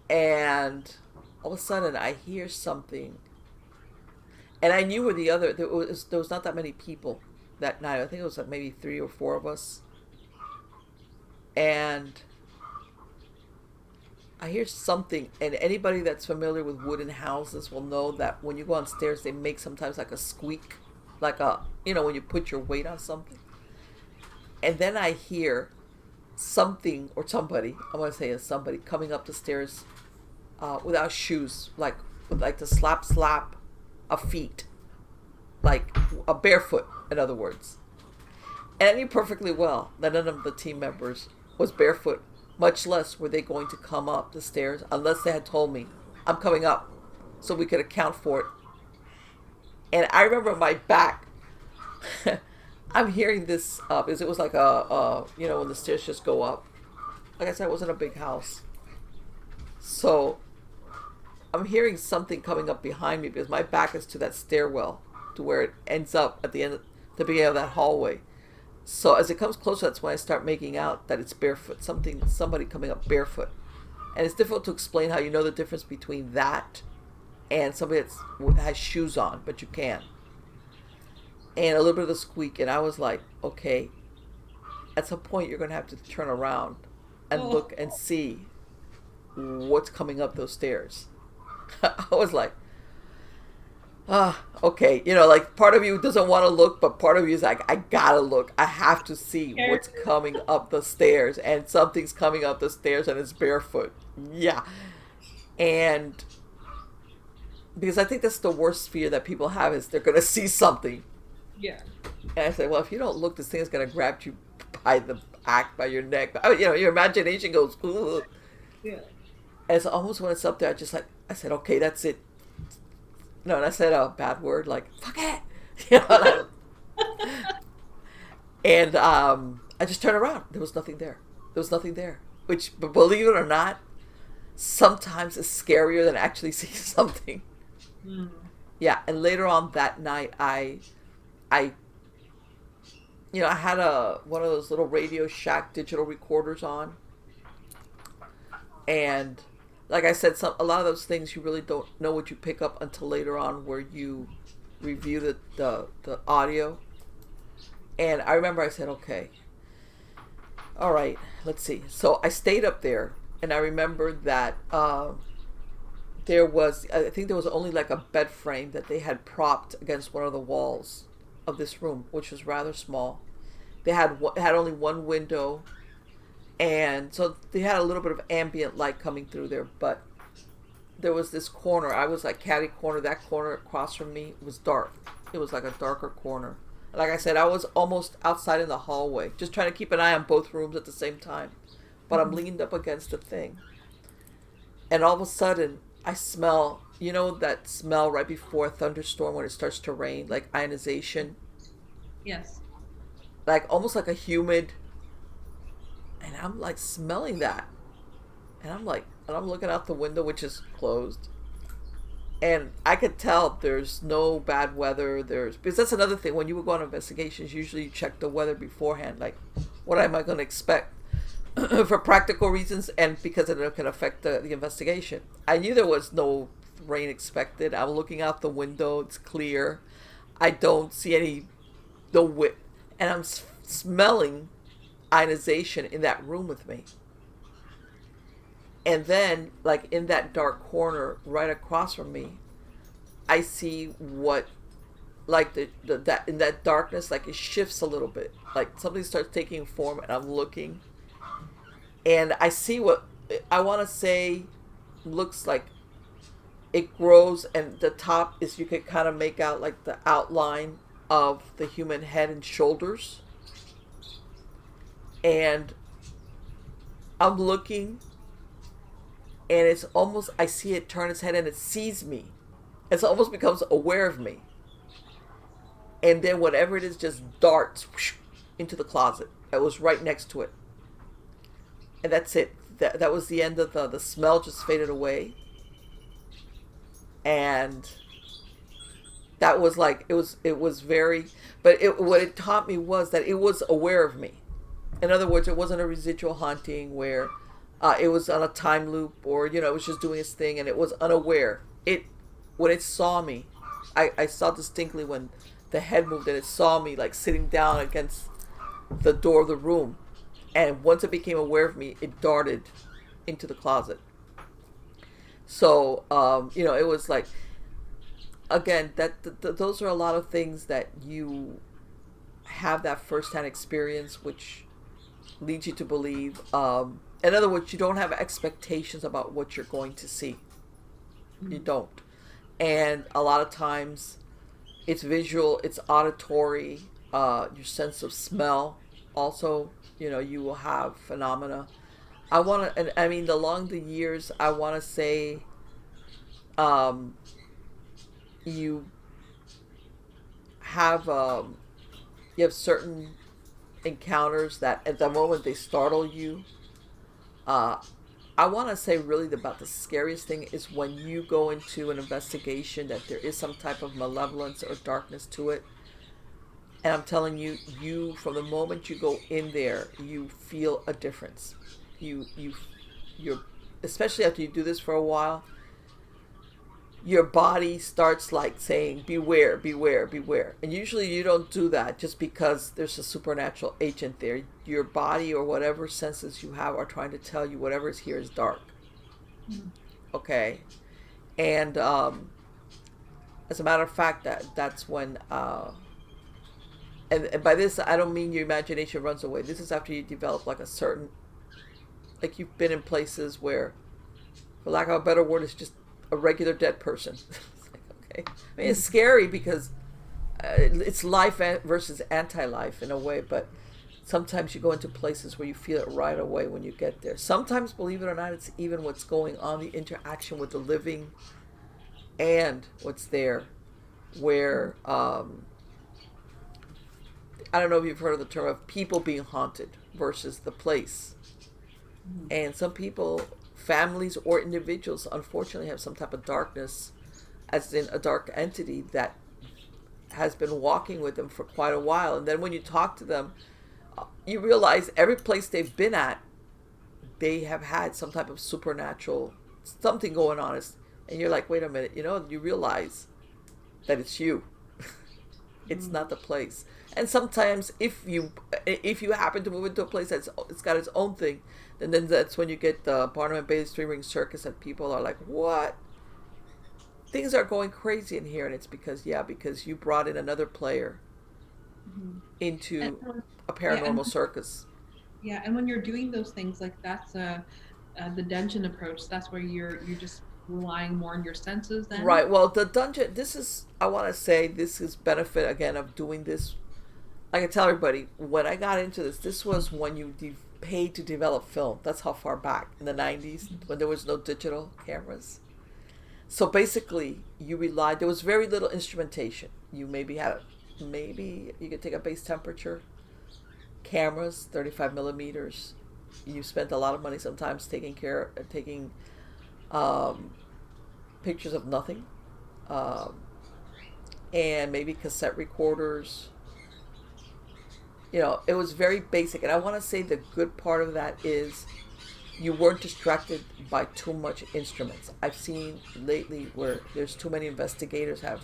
And all of a sudden I hear something. And I knew where there was not that many people that night. I think it was like maybe 3 or 4 of us. And I hear something, and anybody that's familiar with wooden houses will know that when you go on stairs, they make sometimes like a squeak, like when you put your weight on something. And then I hear something or somebody, I want to say it's somebody, coming up the stairs without shoes, like with like the slap of feet, like a barefoot, in other words. And I knew perfectly well that none of the team members was barefoot. Much less were they going to come up the stairs unless they had told me, I'm coming up, so we could account for it. And I remember my back, I'm hearing this, because it was like when the stairs just go up. Like I said, it wasn't a big house. So I'm hearing something coming up behind me because my back is to that stairwell, to where it ends up at the beginning of that hallway. So as it comes closer, that's when I start making out that it's barefoot. Somebody coming up barefoot. And it's difficult to explain how you know the difference between that and somebody that has shoes on, but you can. And a little bit of the squeak. And I was like, okay, at some point you're going to have to turn around and look and see what's coming up those stairs. I was like, okay, you know, like part of you doesn't want to look, but part of you is like, I gotta look. I have to see what's coming up the stairs, and something's coming up the stairs and it's barefoot. Yeah. And because I think that's the worst fear that people have, is they're going to see something. Yeah. And I said, well, if you don't look, this thing is going to grab you by the back, by your neck. You know, your imagination goes, ugh. Yeah. And it's almost when it's up there, I said, okay, that's it. No, and I said a bad word, like, fuck it. You know, and I just turned around. There was nothing there. Which, believe it or not, sometimes is scarier than actually seeing something. Mm. Yeah, and later on that night, I had one of those little Radio Shack digital recorders on. And like I said, a lot of those things you really don't know what you pick up until later on, where you review the audio. And I remember I said, okay, all right, let's see. So I stayed up there, and I remember that I think there was only like a bed frame that they had propped against one of the walls of this room, which was rather small. They had only one window, And so they had a little bit of ambient light coming through there, but there was this corner. I was like catty corner. That corner across from me was dark. It was like a darker corner. Like I said, I was almost outside in the hallway, just trying to keep an eye on both rooms at the same time. But I'm leaned up against the thing. And all of a sudden, I smell, you know, that smell right before a thunderstorm when it starts to rain, like ionization? Yes. Like almost like a humid. And I'm like smelling that. And I'm looking out the window, which is closed. And I could tell there's no bad weather. Because that's another thing. When you would go on investigations, usually you check the weather beforehand. Like, what am I going to expect? For practical reasons and because it can affect the investigation. I knew there was no rain expected. I'm looking out the window. It's clear. I don't see no whip. And I'm smelling ionization in that room with me. And then, like in that dark corner right across from me, I see what, like that in that darkness, like it shifts a little bit. Like something starts taking form, and I'm looking, and I see what I want to say looks like it grows, and the top is you could kind of make out like the outline of the human head and shoulders. And I'm looking, and it's almost, I see it turn its head and it sees me. It almost becomes aware of me. And then whatever it is just darts into the closet that was right next to it. And that's it. That was the end of the smell just faded away. And that was like, it was very, but what it taught me was that it was aware of me. In other words, it wasn't a residual haunting where it was on a time loop, or it was just doing its thing and it was unaware. When it saw me, I saw distinctly when the head moved, and it saw me like sitting down against the door of the room. And once it became aware of me, it darted into the closet. So it was like, again, those are a lot of things that you have that firsthand experience, which leads you to believe. In other words, you don't have expectations about what you're going to see. You don't. And a lot of times it's visual, it's auditory, your sense of smell. Also, you will have phenomena. Along the years, I want to say you have certain encounters that at the moment they startle you. I want to say really about the scariest thing is when you go into an investigation that there is some type of malevolence or darkness to it. And I'm telling you, from the moment you go in there, you feel a difference. You're, especially after you do this for a while, your body starts like saying, beware, beware, beware. And usually you don't do that just because there's a supernatural agent there. Your body or whatever senses you have are trying to tell you whatever is here is dark. Mm-hmm. Okay. And as a matter of fact, that's when, and by this, I don't mean your imagination runs away. This is after you develop like a certain, like you've been in places where, for lack of a better word, it's just a regular dead person. It's like, okay. I mean, it's scary because it's life versus anti-life in a way, but sometimes you go into places where you feel it right away when you get there. Sometimes, believe it or not, it's even what's going on, the interaction with the living and what's there, where, I don't know if you've heard of the term of people being haunted versus the place. And some people, families or individuals, unfortunately have some type of darkness, as in a dark entity that has been walking with them for quite a while. And then when you talk to them, you realize every place they've been at, they have had some type of supernatural something going on. And you're like, wait a minute, you realize that it's you. It's not the place. And sometimes if you happen to move into a place it's got its own thing, then that's when you get the Barnum and Bailey's Three-Ring Circus, and people are like, what? Things are going crazy in here. And it's because you brought in another player into a paranormal circus. Yeah, and when you're doing those things, like that's the dungeon approach. That's where you're just relying more on your senses. Then. Right. Well, the dungeon. This is. I want to say this is benefit again of doing this. I can tell everybody when I got into this. This was when you paid to develop film. That's how far back in the '90s when there was no digital cameras. So basically, you relied. There was very little instrumentation. You maybe you could take a base temperature, cameras, 35 millimeters. You spent a lot of money sometimes taking um, pictures of nothing, um, and maybe cassette recorders. It was very basic. And I want to say the good part of that is you weren't distracted by too much instruments. I've seen lately where there's too many investigators have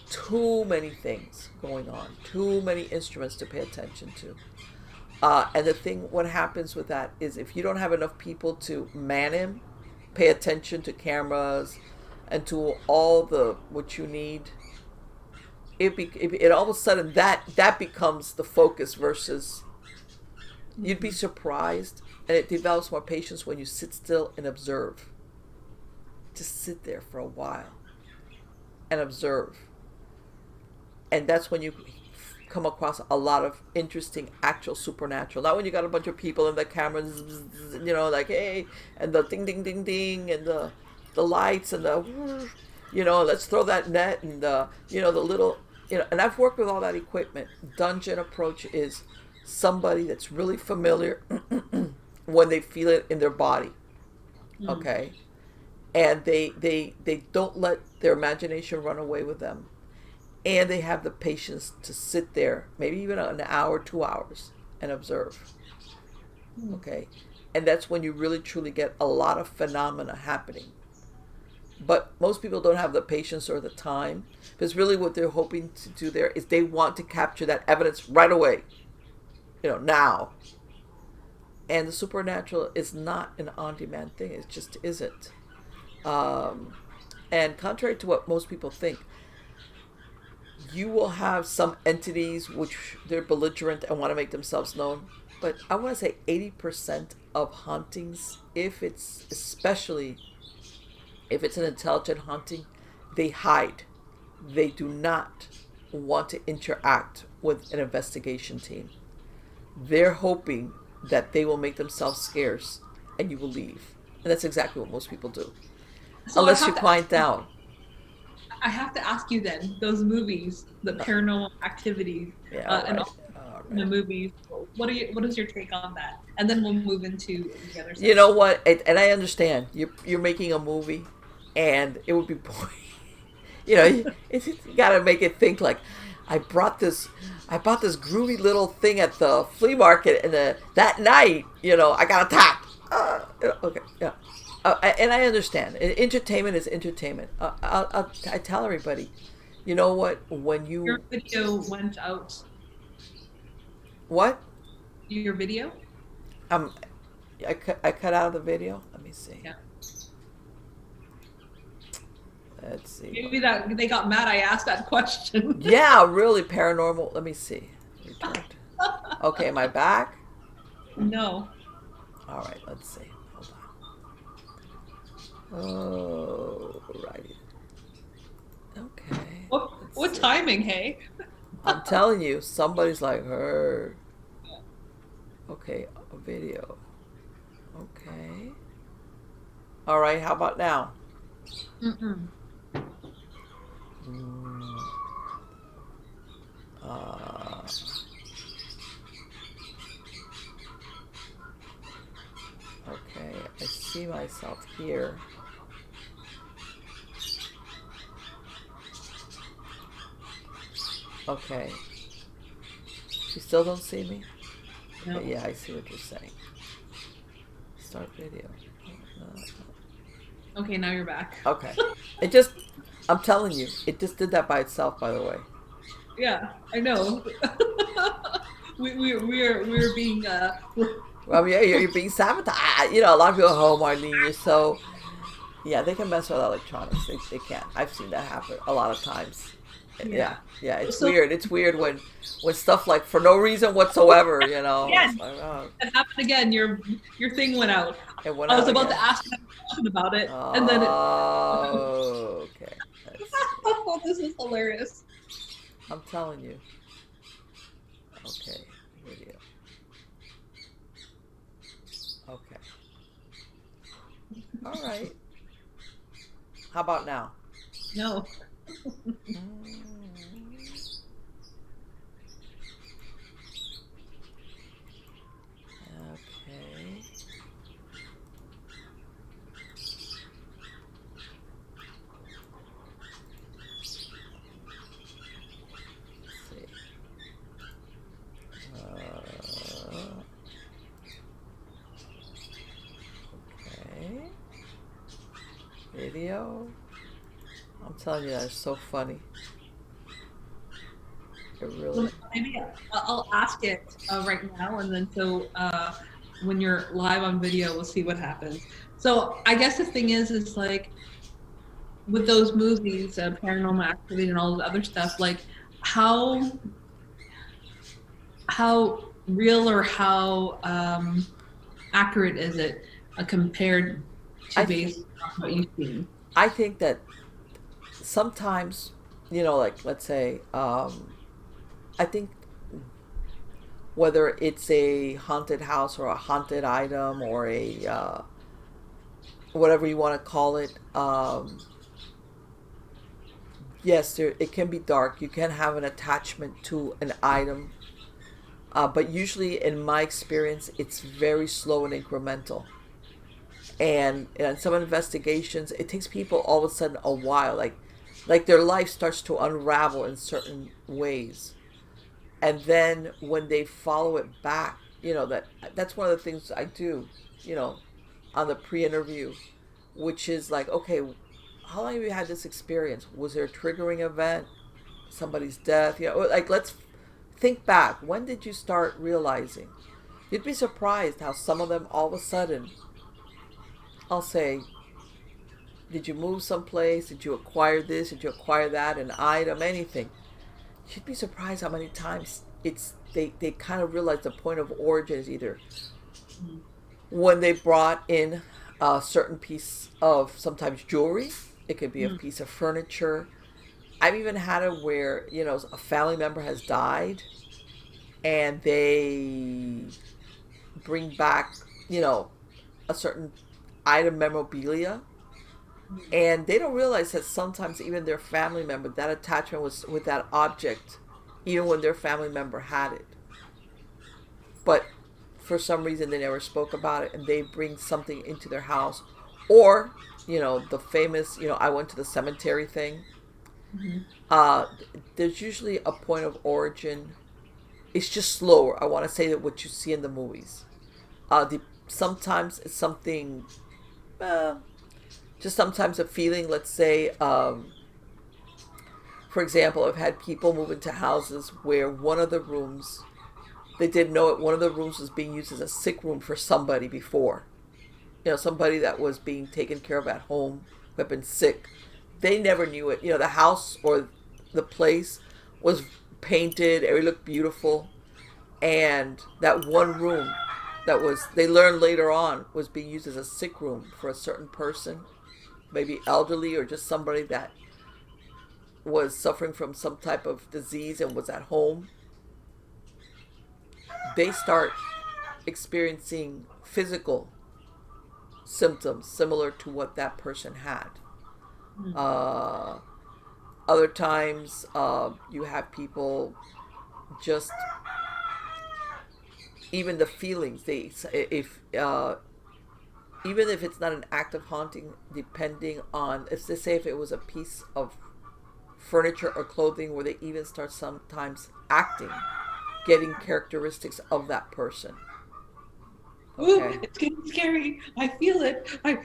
too many things going on, too many instruments to pay attention to. And what happens with that is if you don't have enough people to man him, pay attention to cameras and to all what you need, it all of a sudden that becomes the focus versus you'd be surprised, and it develops more patience when you sit still and observe. Just sit there for a while and observe. And that's when you come across a lot of interesting actual supernatural. Not when you got a bunch of people and the cameras, like, hey, and the ding, ding, ding, ding, and the lights and the, let's throw that net and the little, and I've worked with all that equipment. Dungeon approach is somebody that's really familiar when they feel it in their body. Okay. And they don't let their imagination run away with them. And they have the patience to sit there, maybe even an hour, 2 hours, and observe. Okay? And that's when you really, truly get a lot of phenomena happening. But most people don't have the patience or the time, because really what they're hoping to do there is they want to capture that evidence right away, now. And the supernatural is not an on-demand thing. It just isn't. And contrary to what most people think, you will have some entities which they're belligerent and want to make themselves known. But I want to say 80% of hauntings, especially if it's an intelligent haunting, they hide. They do not want to interact with an investigation team. They're hoping that they will make themselves scarce and you will leave. And that's exactly what most people do. So unless you quiet down. I have to ask you then, those movies, the Paranormal Activity, and all the movies, what is your take on that? And then we'll move into the other side. You know what? And I understand. You're making a movie, and it would be boring. You got to make it think like, I bought this groovy little thing at the flea market, and that night, I got attacked. Okay, yeah. And I understand. Entertainment is entertainment. I tell everybody, you know what? When your video went out. What? Your video? I cut out of the video. Let me see. Yeah. Let's see. Maybe that they got mad I asked that question. Yeah, really paranormal. Let me see. Okay, am I back? No. All right, let's see. Oh, right. Okay. What timing, hey? I'm telling you, somebody's like her. Okay, a video. Okay. All right, how about now? Mm-mm. Okay, I see myself here. Okay. You still don't see me? No. Okay, yeah, I see what you're saying. Start video. Okay, now you're back. Okay. I'm telling you, it just did that by itself, by the way. Yeah, I know. we're being Well, yeah, you're being sabotaged. A lot of people, oh, Marlene, you're so... Yeah, they can mess with electronics. They can. I've seen that happen a lot of times. Yeah. It's So weird. It's weird when stuff like for no reason whatsoever, you know. It's again, like, oh, it happened again. Your thing went out. it went I was out about to again. ask you a question about it, and then it. Oh, okay. Let's see. Oh, this is hilarious. I'm telling you. Okay, video. Okay. All right. How about now? No. Okay. Let's see. Okay. Video. I'm telling you, that's so funny. It really. Maybe I'll ask it right now, and then when you're live on video, we'll see what happens. So I guess the thing is like with those movies, Paranormal Activity and all the other stuff, like how how real or how accurate is it compared to I based on what you've seen? I think that sometimes, you know, like let's say, I think whether it's a haunted house or a haunted item or a whatever you want to call it, yes, it can be dark. You can have an attachment to an item, but usually, in my experience, it's very slow and incremental. And in some investigations, it takes people all of a sudden a while, like their life starts to unravel in certain ways, and then when they follow it back, you know that's one of the things I do, you know, on the pre-interview, which is like, okay, how long have you had this experience? Was there a triggering event? Somebody's death? You know, like let's think back. When did you start realizing? You'd be surprised how some of them all of a sudden, I'll say, did you move someplace? Did you acquire this? Did you acquire that? An item? Anything? You'd be surprised how many times they kind of realize the point of origin is either when they brought in a certain piece of sometimes jewelry. It could be a piece of furniture. I've even had it where, you know, a family member has died and they bring back, you know, a certain item memorabilia, and they don't realize that sometimes even their family member, that attachment was with that object even when their family member had it, but for some reason they never spoke about it, and they bring something into their house. Or, you know, the famous, you know, I went to the cemetery thing. uh, there's usually a point of origin. It's just slower. I want to say that what you see in the movies. Sometimes it's something, uh, just sometimes a feeling. Let's say, for example, I've had people move into houses where one of the rooms, they didn't know it, one of the rooms was being used as a sick room for somebody before. You know, somebody that was being taken care of at home who had been sick. They never knew it. You know, the house or the place was painted, it looked beautiful. And that one room that was, they learned later on, was being used as a sick room for a certain person, maybe elderly or just somebody that was suffering from some type of disease and was at home. They start experiencing physical symptoms similar to what that person had. Uh, Other times, you have people just, even the feelings. They, if even if it's not an act of haunting, depending on, if they say if it was a piece of furniture or clothing, where they even start sometimes acting, getting characteristics of that person. Ooh, Okay. it's getting scary. I feel it. I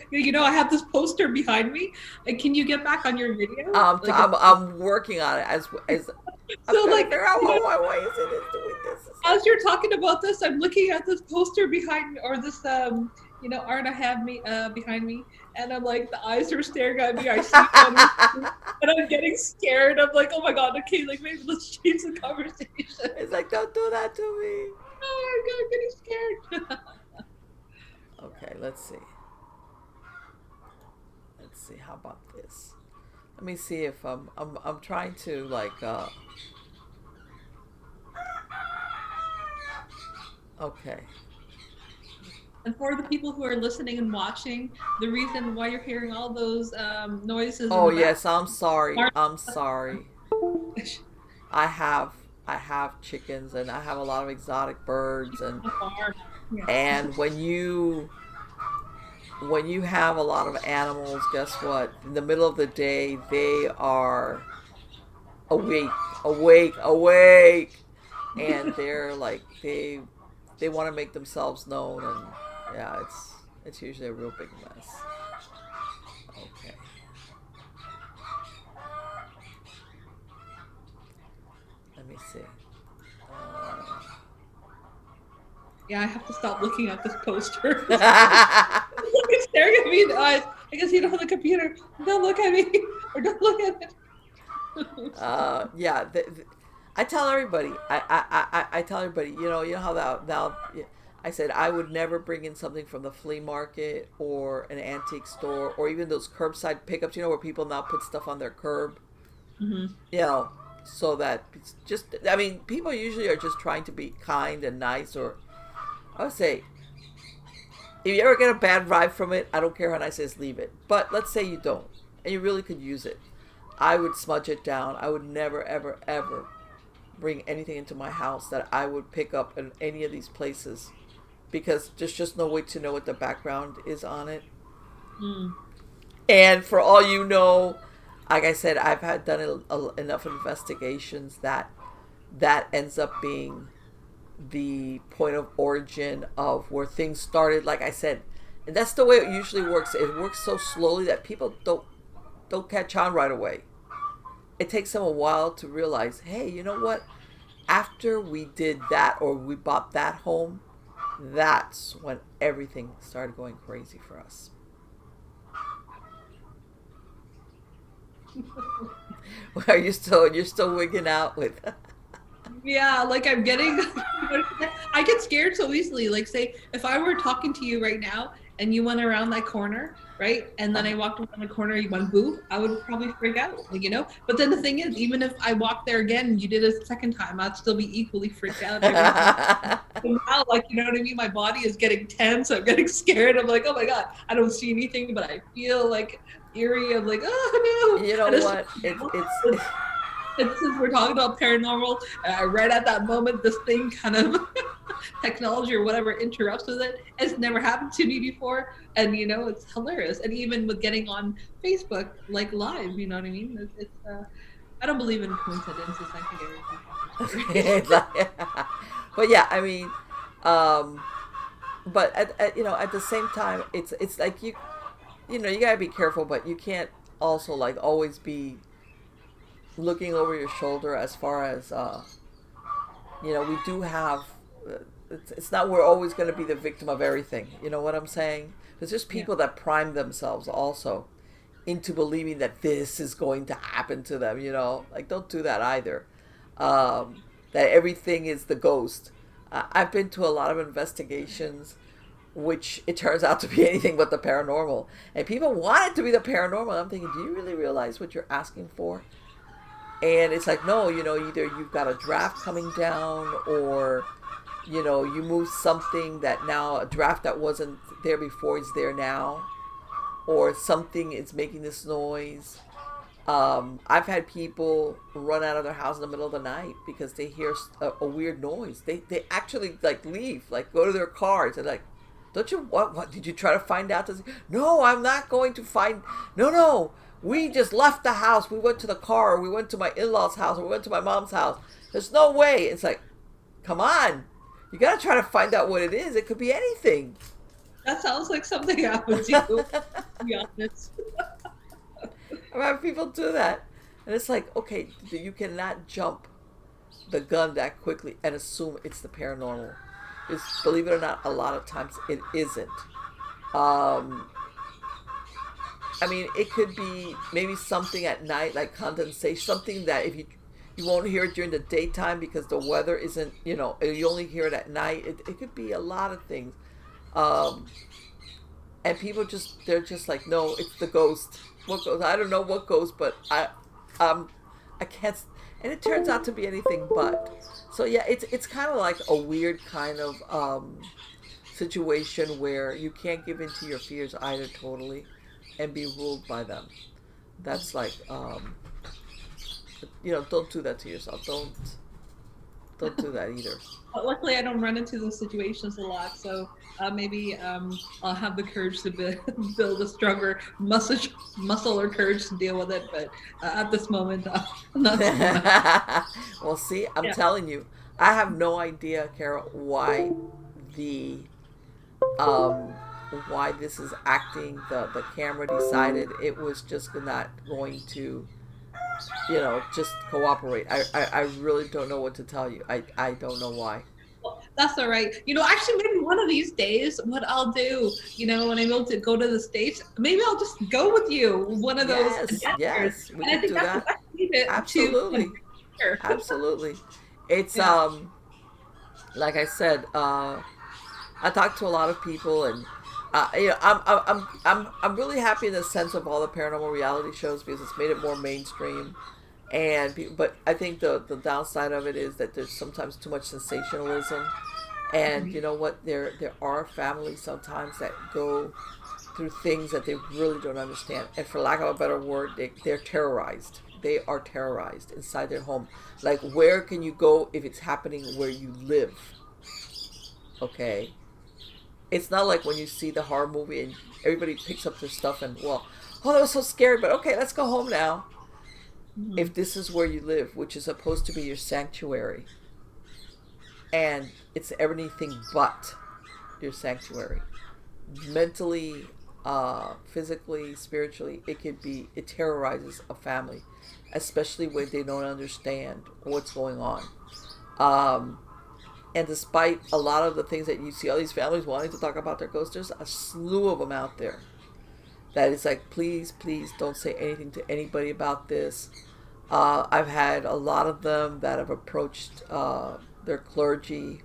have this poster behind me. Can you get back on your video? I'm working on it as I'm So trying to like, figure out why is it is doing this. as you're talking about this, I'm looking at this poster behind me, or this Art I have me behind me, and I'm like, the eyes are staring at me. I see them, and I'm getting scared. I'm like, oh my god, okay, like maybe let's change the conversation. It's like, don't do that to me. Oh my god, I'm getting scared. Okay, let's see. Let's see. How about this? Let me see if I'm trying to like okay. And for the people who are listening and watching, the reason why you're hearing all those noises in Oh the background. yes, I'm sorry. I'm sorry. I have I have chickens and I have a lot of exotic birds Yeah. and when you have a lot of animals, guess what? In the middle of the day, they are awake, awake, and they're like they want to make themselves known, and yeah, it's usually a real big mess. Okay, let me see. Yeah, I have to stop looking at this poster. It's staring at me in the eyes. I guess the computer. Don't look at me, or don't look at it. Yeah, I tell everybody. I tell everybody. You know how that now. I said I would never bring in something from the flea market or an antique store or even those curbside pickups. Where people now put stuff on their curb. Mm-hmm. So that it's just. I mean, people usually are just trying to be kind and nice. Or I would say, if you ever get a bad vibe from it, I don't care how nice it is, leave it. But let's say you don't, and you really could use it. I would smudge it down. I would never, ever, ever bring anything into my house that I would pick up in any of these places because there's just no way to know what the background is on it. Mm. And for all you know, like I said, I've had done enough investigations that ends up being the point of origin of where things started. Like I said, and that's the way it usually works. It works so slowly that people don't catch on right away. It takes them a while to realize, hey, you know what? After we did that or we bought that home, that's when everything started going crazy for us. Are you're still wigging out with Yeah, like I'm getting, I get scared so easily. Like, say, if I were talking to you right now and you went around that corner, right? And then I walked around the corner, you went boo, I would probably freak out, But then the thing is, even if I walked there again and you did it a second time, I'd still be equally freaked out every time. So now, like, you know what I mean? My body is getting tense. I'm getting scared. I'm like, oh my God, I don't see anything, but I feel like eerie. I'm like, oh no. You know what? It's And since we're talking about paranormal, right at that moment, this thing kind of technology or whatever interrupts with it. It's never happened to me before, and it's hilarious. And even with getting on Facebook, like live, you know what I mean? I don't believe in coincidences. I think everything's but yeah, I mean, but at the same time, it's like you gotta be careful, but you can't also like always be looking over your shoulder as far as we do have it's not we're always going to be the victim of everything, you know what I'm saying? There's just people that prime themselves also into believing that this is going to happen to them, like don't do that either. That everything is the ghost. I've been to a lot of investigations which it turns out to be anything but the paranormal, and people want it to be the paranormal. I'm thinking, do you really realize what you're asking for? And it's like, no, either you've got a draft coming down or, you move something that now, a draft that wasn't there before is there now, or something is making this noise. I've had people run out of their house in the middle of the night because they hear a weird noise. They actually like leave, like go to their cars and like, don't you, what did you try to find out this? No, I'm not going to find, no. We just left the house. We went to the car. Or we went to my in-laws' house. Or we went to my mom's house. There's no way. It's like, come on. You got to try to find out what it is. It could be anything. That sounds like something I would do, to be honest. I've had people do that. And it's like, okay, you cannot jump the gun that quickly and assume it's the paranormal. Because believe it or not, a lot of times it isn't. Um, I mean, it could be maybe something at night, like condensation, something that if you won't hear it during the daytime because the weather isn't, you only hear it at night. It could be a lot of things. Um, and people they're just like, no, it's the ghost. What ghost? I don't know what ghost, but um, I can't. And it turns out to be anything but. So yeah, it's kind of like a weird kind of situation where you can't give in to your fears either totally, and be ruled by them. That's like, don't do that to yourself. Don't do that either. Luckily, I don't run into those situations a lot, so maybe I'll have the courage to build a stronger muscle or courage to deal with it. But at this moment, I'm not so much. Well, see, I'm Yeah. telling you, I have no idea, Carol, the um, why this is acting. The camera decided it was just not going to, just cooperate. I really don't know what to tell you. I don't know why. That's all right. Actually, maybe one of these days, what I'll do, when I'm able to go to the States, maybe I'll just go with you one of those Yes, adventures. yes, we And I can think do that's the that. best way to Absolutely, sure. absolutely. It's Yeah. like I said, I talk to a lot of people, and I'm really happy in the sense of all the paranormal reality shows because it's made it more mainstream. But I think the downside of it is that there's sometimes too much sensationalism, and you know what? There are families sometimes that go through things that they really don't understand, and for lack of a better word, they're terrorized. They are terrorized inside their home. Like, where can you go if it's happening where you live? Okay, it's not like when you see the horror movie and everybody picks up their stuff and, well, oh, that was so scary, but okay, let's go home now. Mhm. If this is where you live, which is supposed to be your sanctuary, and it's everything but your sanctuary, mentally, physically, spiritually, it terrorizes a family, especially when they don't understand what's going on. Um, and despite a lot of the things that you see all these families wanting to talk about their ghosts, there's a slew of them out there that is like, please, please don't say anything to anybody about this. I've had a lot of them that have approached their clergy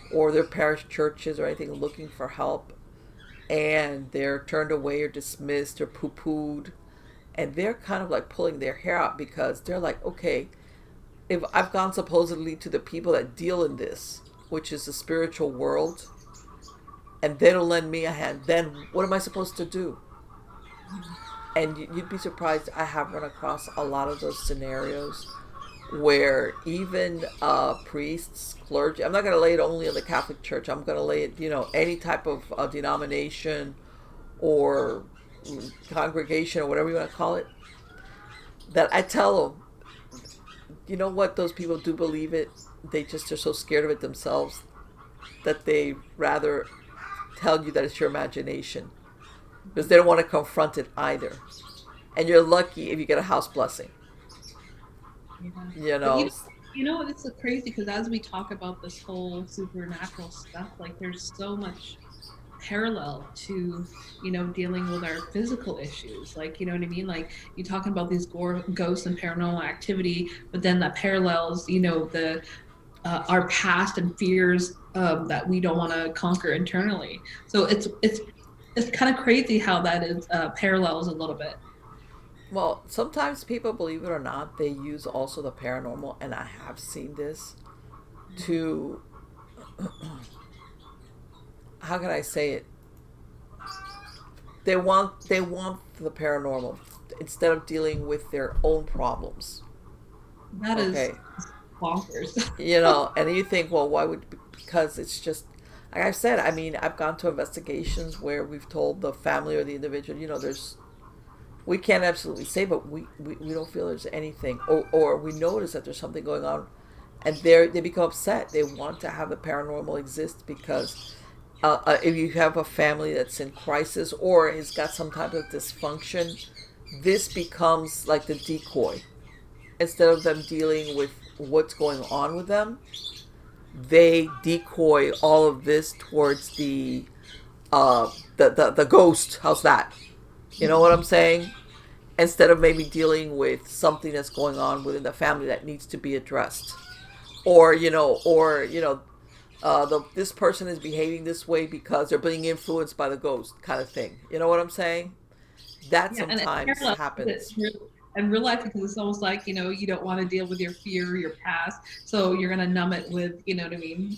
or their parish churches or anything looking for help, and they're turned away or dismissed or poo pooed. And they're kind of like pulling their hair out because they're like, okay, if I've gone supposedly to the people that deal in this, which is the spiritual world, and they don't lend me a hand, then what am I supposed to do? And you'd be surprised, I have run across a lot of those scenarios where even priests, clergy, I'm not going to lay it only on the Catholic Church, I'm going to lay it, any type of denomination or congregation or whatever you want to call it, that I tell them, you know what, those people do believe it. They just are so scared of it themselves that they rather tell you that it's your imagination because they don't want to confront it either. And you're lucky if you get a house blessing. Yeah. You But know, it's so crazy because as we talk about this whole supernatural stuff, like there's so much parallel to dealing with our physical issues, like, you know what I mean, like you talking about these ghosts and paranormal activity, but then that parallels the our past and fears that we don't want to conquer internally. So it's kind of crazy how that is parallels a little bit. well, sometimes people, believe it or not, they use also the paranormal, and I have seen this to, how can I say it? They want the paranormal instead of dealing with their own problems. That is Okay, bonkers. and you think, well, why would, because it's just, like I said, I mean, I've gone to investigations where we've told the family or the individual, there's, we can't absolutely say, but we don't feel there's anything, or we notice that there's something going on, and they become upset. They want to have the paranormal exist because if you have a family that's in crisis or has got some type of dysfunction, this becomes like the decoy. Instead of them dealing with what's going on with them, they decoy all of this towards the the ghost. How's that? You know what I'm saying? Instead of maybe dealing with something that's going on within the family that needs to be addressed, or this person is behaving this way because they're being influenced by the ghost, kind of thing. You know what I'm saying? That Yeah, and sometimes parallel with it, happens. and real life, because it's almost like, you don't want to deal with your fear, your past, so you're gonna numb it with, what I mean,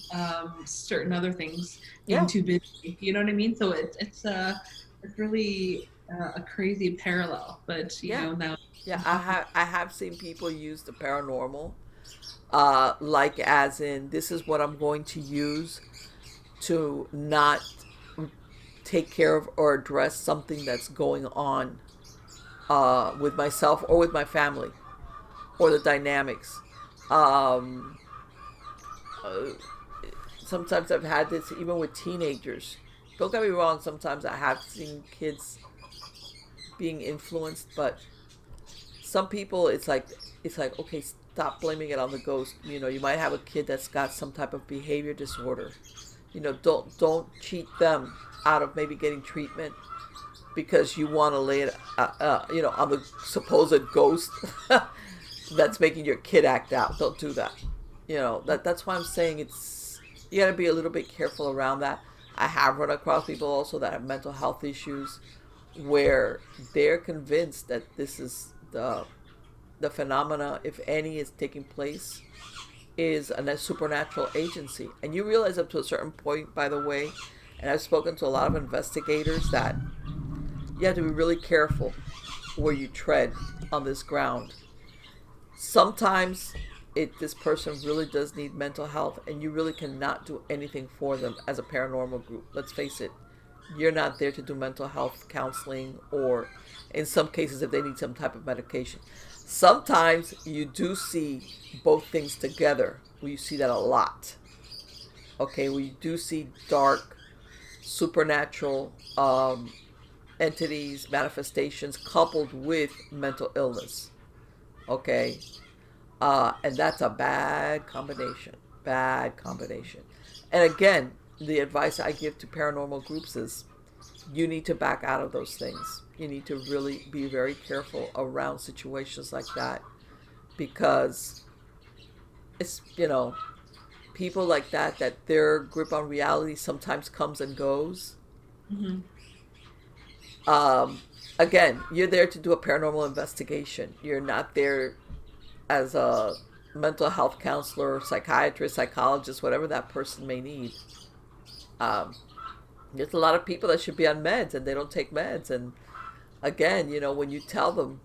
certain other things, being Yeah, too busy. You know what I mean? So it's really a crazy parallel, but yeah, now. yeah. I have seen people use the paranormal, like as in this is what I'm going to use to not take care of or address something that's going on with myself or with my family or the dynamics. Um, uh, Sometimes I've had this even with teenagers. Don't get me wrong, sometimes I have seen kids being influenced, but some people it's like okay, stop blaming it on the ghost. You might have a kid that's got some type of behavior disorder. Don't cheat them out of maybe getting treatment because you want to lay it on the supposed ghost that's making your kid act out. Don't do that. That's why I'm saying you got to be a little bit careful around that. I have run across people also that have mental health issues where they're convinced that this is the phenomena, if any, is taking place, is a supernatural agency. And you realize up to a certain point, by the way, and I've spoken to a lot of investigators, that you have to be really careful where you tread on this ground. Sometimes this person really does need mental health, and you really cannot do anything for them as a paranormal group. Let's face it, you're not there to do mental health counseling, or in some cases if they need some type of medication. Sometimes you do see both things together. You see that a lot. Okay, we do see dark supernatural entities, manifestations coupled with mental illness. Okay, and that's a bad combination. Bad combination. And again, the advice I give to paranormal groups is you need to back out of those things. You need to really be very careful around situations like that because it's, people like that their grip on reality sometimes comes and goes. Mhm. Um, Again, you're there to do a paranormal investigation. You're not there as a mental health counselor, psychiatrist, psychologist, whatever that person may need. Um, there's a lot of people that should be on meds and they don't take meds. And again, when you tell them,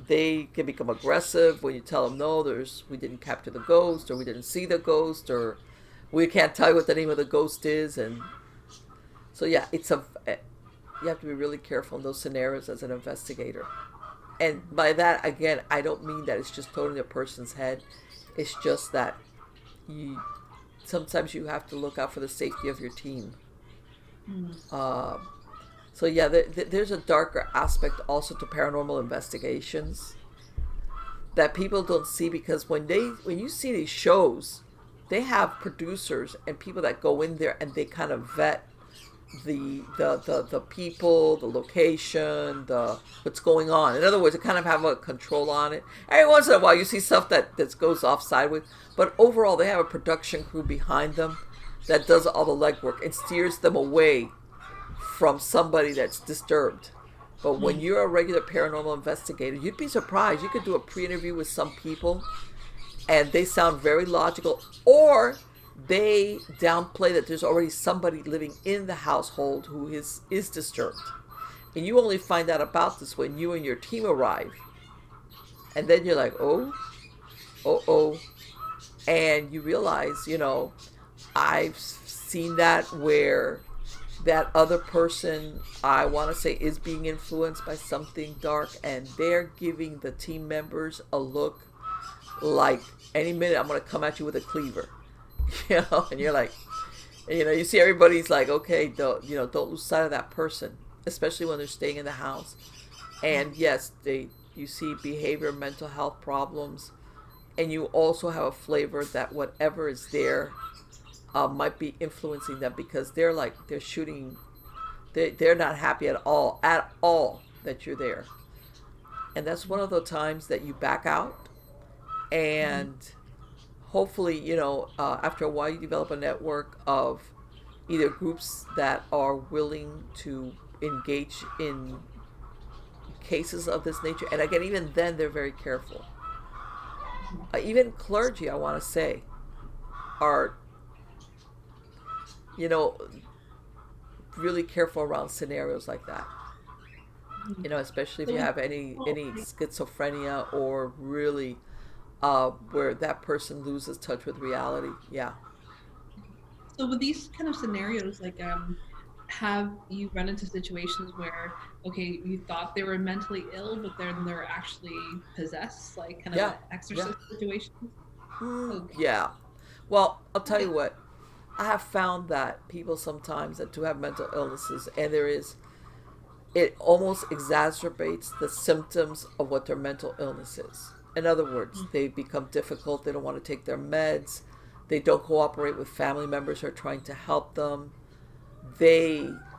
they can become aggressive. When you tell them, no, we didn't capture the ghost, or we didn't see the ghost, or we can't tell you what the name of the ghost is. And so, yeah, you have to be really careful in those scenarios as an investigator. And by that, again, I don't mean that it's just totally a person's head. It's just that you sometimes you have to look out for the safety of your team. Mm. Uh, so yeah, there's a darker aspect also to paranormal investigations that people don't see, because when you see these shows, they have producers and people that go in there and they kind of vet the people, the location, the what's going on. In other words, they kind of have a control on it. Every once in a while, you see stuff that goes off sideways, but overall, they have a production crew behind them that does all the legwork and steers them away from somebody that's disturbed. But when Mm. you're a regular paranormal investigator, you'd be surprised. You could do a pre-interview with some people and they sound very logical, or they downplay that there's already somebody living in the household who is disturbed. And you only find out about this when you and your team arrive. And then you're like, oh. And you realize, I've seen that where that other person, I want to say, is being influenced by something dark, and they're giving the team members a look like any minute I'm going to come at you with a cleaver. And you're like, you see everybody's like, okay, don't lose sight of that person, especially when they're staying in the house. And yes, you see behavior, mental health problems, and you also have a flavor that whatever is there might be influencing them, because they're shooting, they're not happy at all that you're there. And that's one of the times that you back out, and hopefully, after a while, you develop a network of either groups that are willing to engage in cases of this nature. And again, even then, they're very careful. Even clergy, I want to say, are, really careful around scenarios like that. Especially if you have any schizophrenia, or really where that person loses touch with reality. Yeah. So with these kind of scenarios, like, have you run into situations where, okay, you thought they were mentally ill, but then they're actually possessed, like kind of Yeah. an exorcist situation? Okay. Yeah. Well, I'll tell you what. I have found that people sometimes that do have mental illnesses, and it almost exacerbates the symptoms of what their mental illness is. In other words, they become difficult. They don't want to take their meds. They don't cooperate with family members who are trying to help them.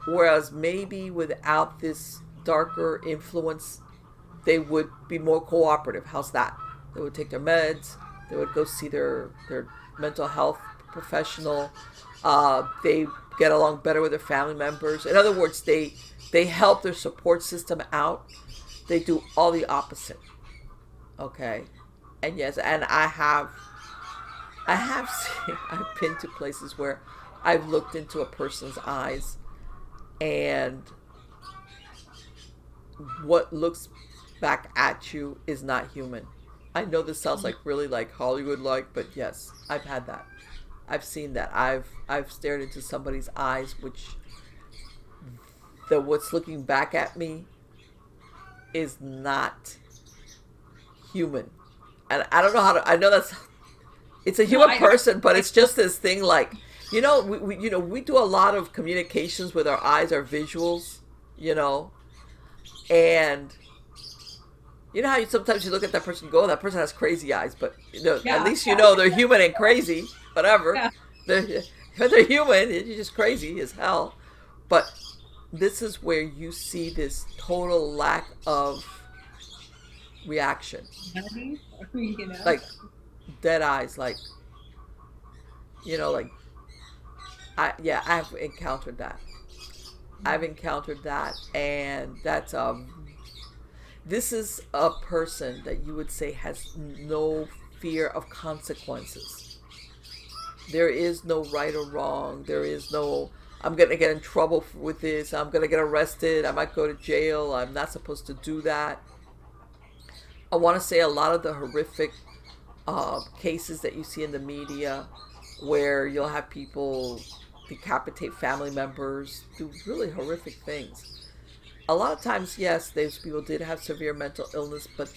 Whereas maybe without this darker influence, they would be more cooperative. How's that? They would take their meds. They would go see their mental health professional. They get along better with their family members. In other words, they help their support system out. They do all the opposite. Okay, and yes, and I've been to places where I've looked into a person's eyes, and what looks back at you is not human. I know this sounds like really like Hollywood like, but yes, I've had that. I've seen that. I've stared into somebody's eyes, which what's looking back at me is not human. And I don't know how to, I know it's a human person, but it's just this thing like, we do a lot of communications with our eyes, our visuals, and you know how sometimes you look at that person and go, oh, that person has crazy eyes, but at least they're human and crazy, whatever. Yeah. They're human, they're just crazy as hell. But this is where you see this total lack of reaction. Like dead eyes, like I've encountered that. And that's this is a person that you would say has no fear of consequences. There is no right or wrong. There is no, I'm going to get in trouble with this. I'm going to get arrested. I might go to jail. I'm not supposed to do that. I want to say a lot of the horrific cases that you see in the media where you'll have people decapitate family members, do really horrific things. A lot of times, yes, those people did have severe mental illness, but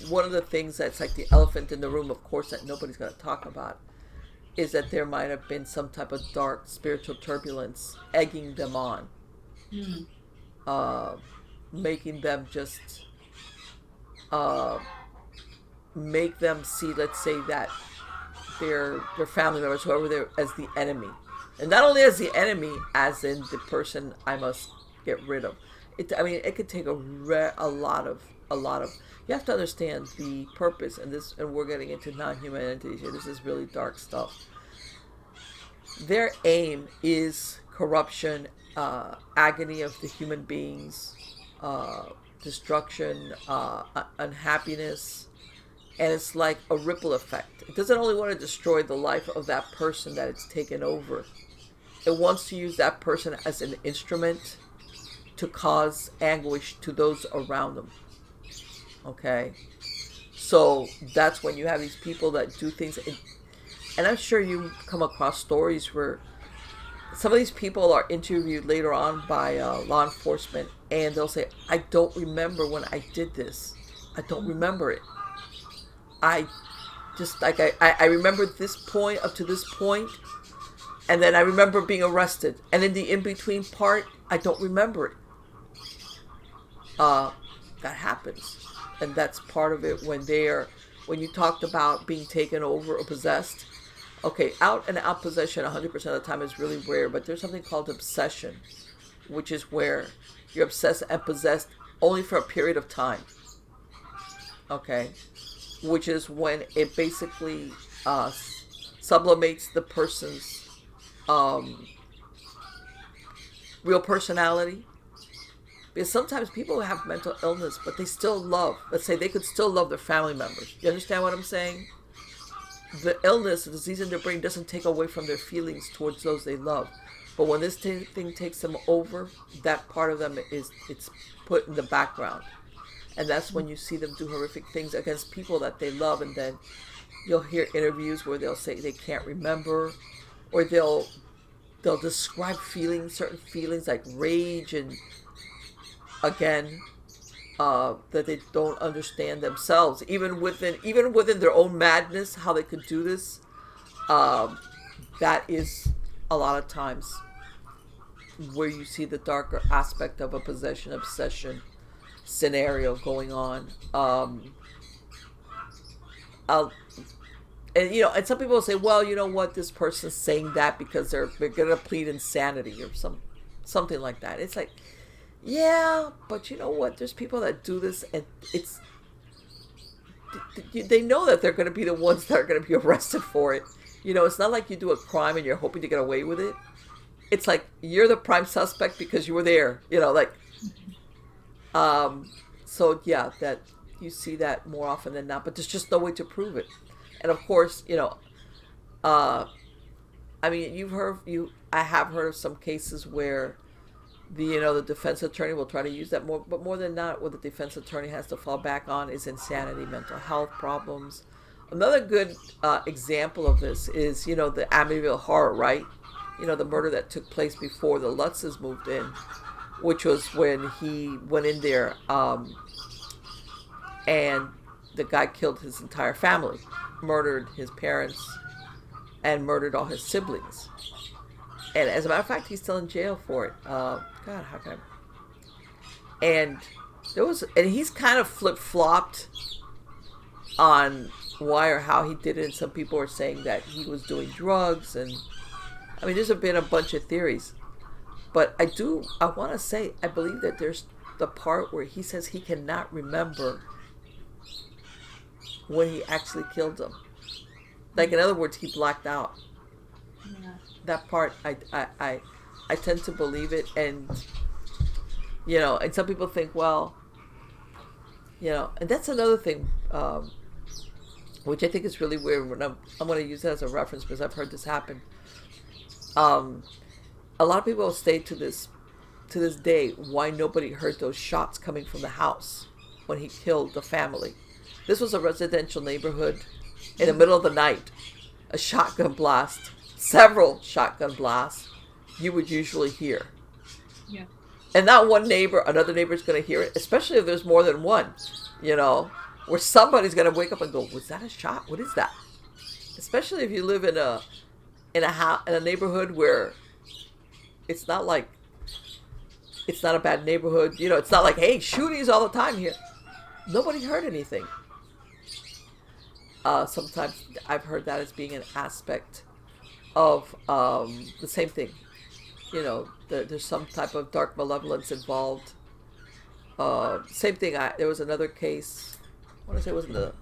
one of the things that's like the elephant in the room, of course, that nobody's going to talk about, is that there might have been some type of dark spiritual turbulence egging them on, making them just make them see, let's say, that their family members, whoever they're, as the enemy, and not only as the enemy, as in the person I must get rid of. It could take a lot of. You have to understand the purpose, and we're getting into non-human entities here. This is really dark stuff. Their aim is corruption, agony of the human beings, destruction, unhappiness, and it's like a ripple effect. It doesn't only want to destroy the life of that person that it's taken over. It wants to use that person as an instrument to cause anguish to those around them. Okay? So that's when you have these people that do things. And I'm sure you come across stories where some of these people are interviewed later on by law enforcement, and they'll say, I don't remember when I did this. I don't remember it. I just, like, I remember this point up to this point, and then I remember being arrested. And in the in-between part, I don't remember it. That happens. And that's part of it when you talked about being taken over or possessed. Okay, out and out possession 100% of the time is really rare, but there's something called obsession, which is where you're obsessed and possessed only for a period of time. Okay, which is when it basically sublimates the person's real personality. Because sometimes people have mental illness, but they still love, let's say they could still love their family members. You understand what I'm saying? The illness, the disease in their brain doesn't take away from their feelings towards those they love. But when this thing takes them over, that part of them it's put in the background. And that's when you see them do horrific things against people that they love. And then you'll hear interviews where they'll say they can't remember, or they'll describe feelings, certain feelings like rage and, again, that they don't understand themselves, even within their own madness, how they could do this. That is a lot of times where you see the darker aspect of a possession obsession scenario going on. And some people say, well, you know what, this person's saying that because they're gonna plead insanity or something like that. It's like, yeah, but you know what? There's people that do this, and they know that they're going to be the ones that are going to be arrested for it. It's not like you do a crime and you're hoping to get away with it. It's like you're the prime suspect because you were there. So yeah, that you see that more often than not. But there's just no way to prove it. And of course, I have heard of some cases where the defense attorney will try to use that more, but more than not, what the defense attorney has to fall back on is insanity, mental health problems. Another good example of this is, the Amityville Horror, right? The murder that took place before the Lutzes moved in, which was when he went in there, and the guy killed his entire family, murdered his parents, and murdered all his siblings. And as a matter of fact, he's still in jail for it. God, how can I? And he's kind of flip-flopped on why or how he did it. And some people are saying that he was doing drugs. And I mean, there's been a bunch of theories. But I want to say, I believe that there's the part where he says he cannot remember when he actually killed them. Like, in other words, he blacked out. Yeah. That part, I tend to believe it, and and some people think, well, and that's another thing, which I think is really weird. When I'm going to use that as a reference because I've heard this happen. A lot of people say to this day why nobody heard those shots coming from the house when he killed the family. This was a residential neighborhood in the middle of the night. A shotgun blast. Several shotgun blasts you would usually hear. Yeah. And not one neighbor, another neighbor's going to hear it, especially if there's more than one, where somebody's going to wake up and go, was that a shot? What is that? Especially if you live in a neighborhood where it's not a bad neighborhood. It's not like, hey, shootings all the time here. Nobody heard anything. Sometimes I've heard that as being an aspect of the same thing. There's some type of dark malevolence involved. Same thing. There was another case, I want to say it was in the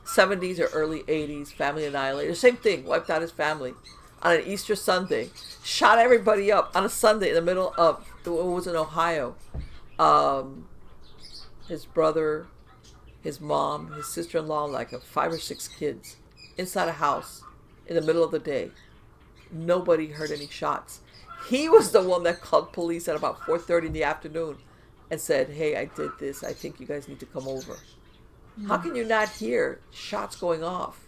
70s or early 80s, family annihilator. Same thing, wiped out his family on an Easter Sunday. Shot everybody up on a Sunday in the middle of, it was in Ohio. His brother, his mom, his sister-in-law, like 5 or 6 kids inside a house in the middle of the day. Nobody heard any shots. He was the one that called police at about 4:30 in the afternoon and said, hey, I did this. I think you guys need to come over. Mm-hmm. How can you not hear shots going off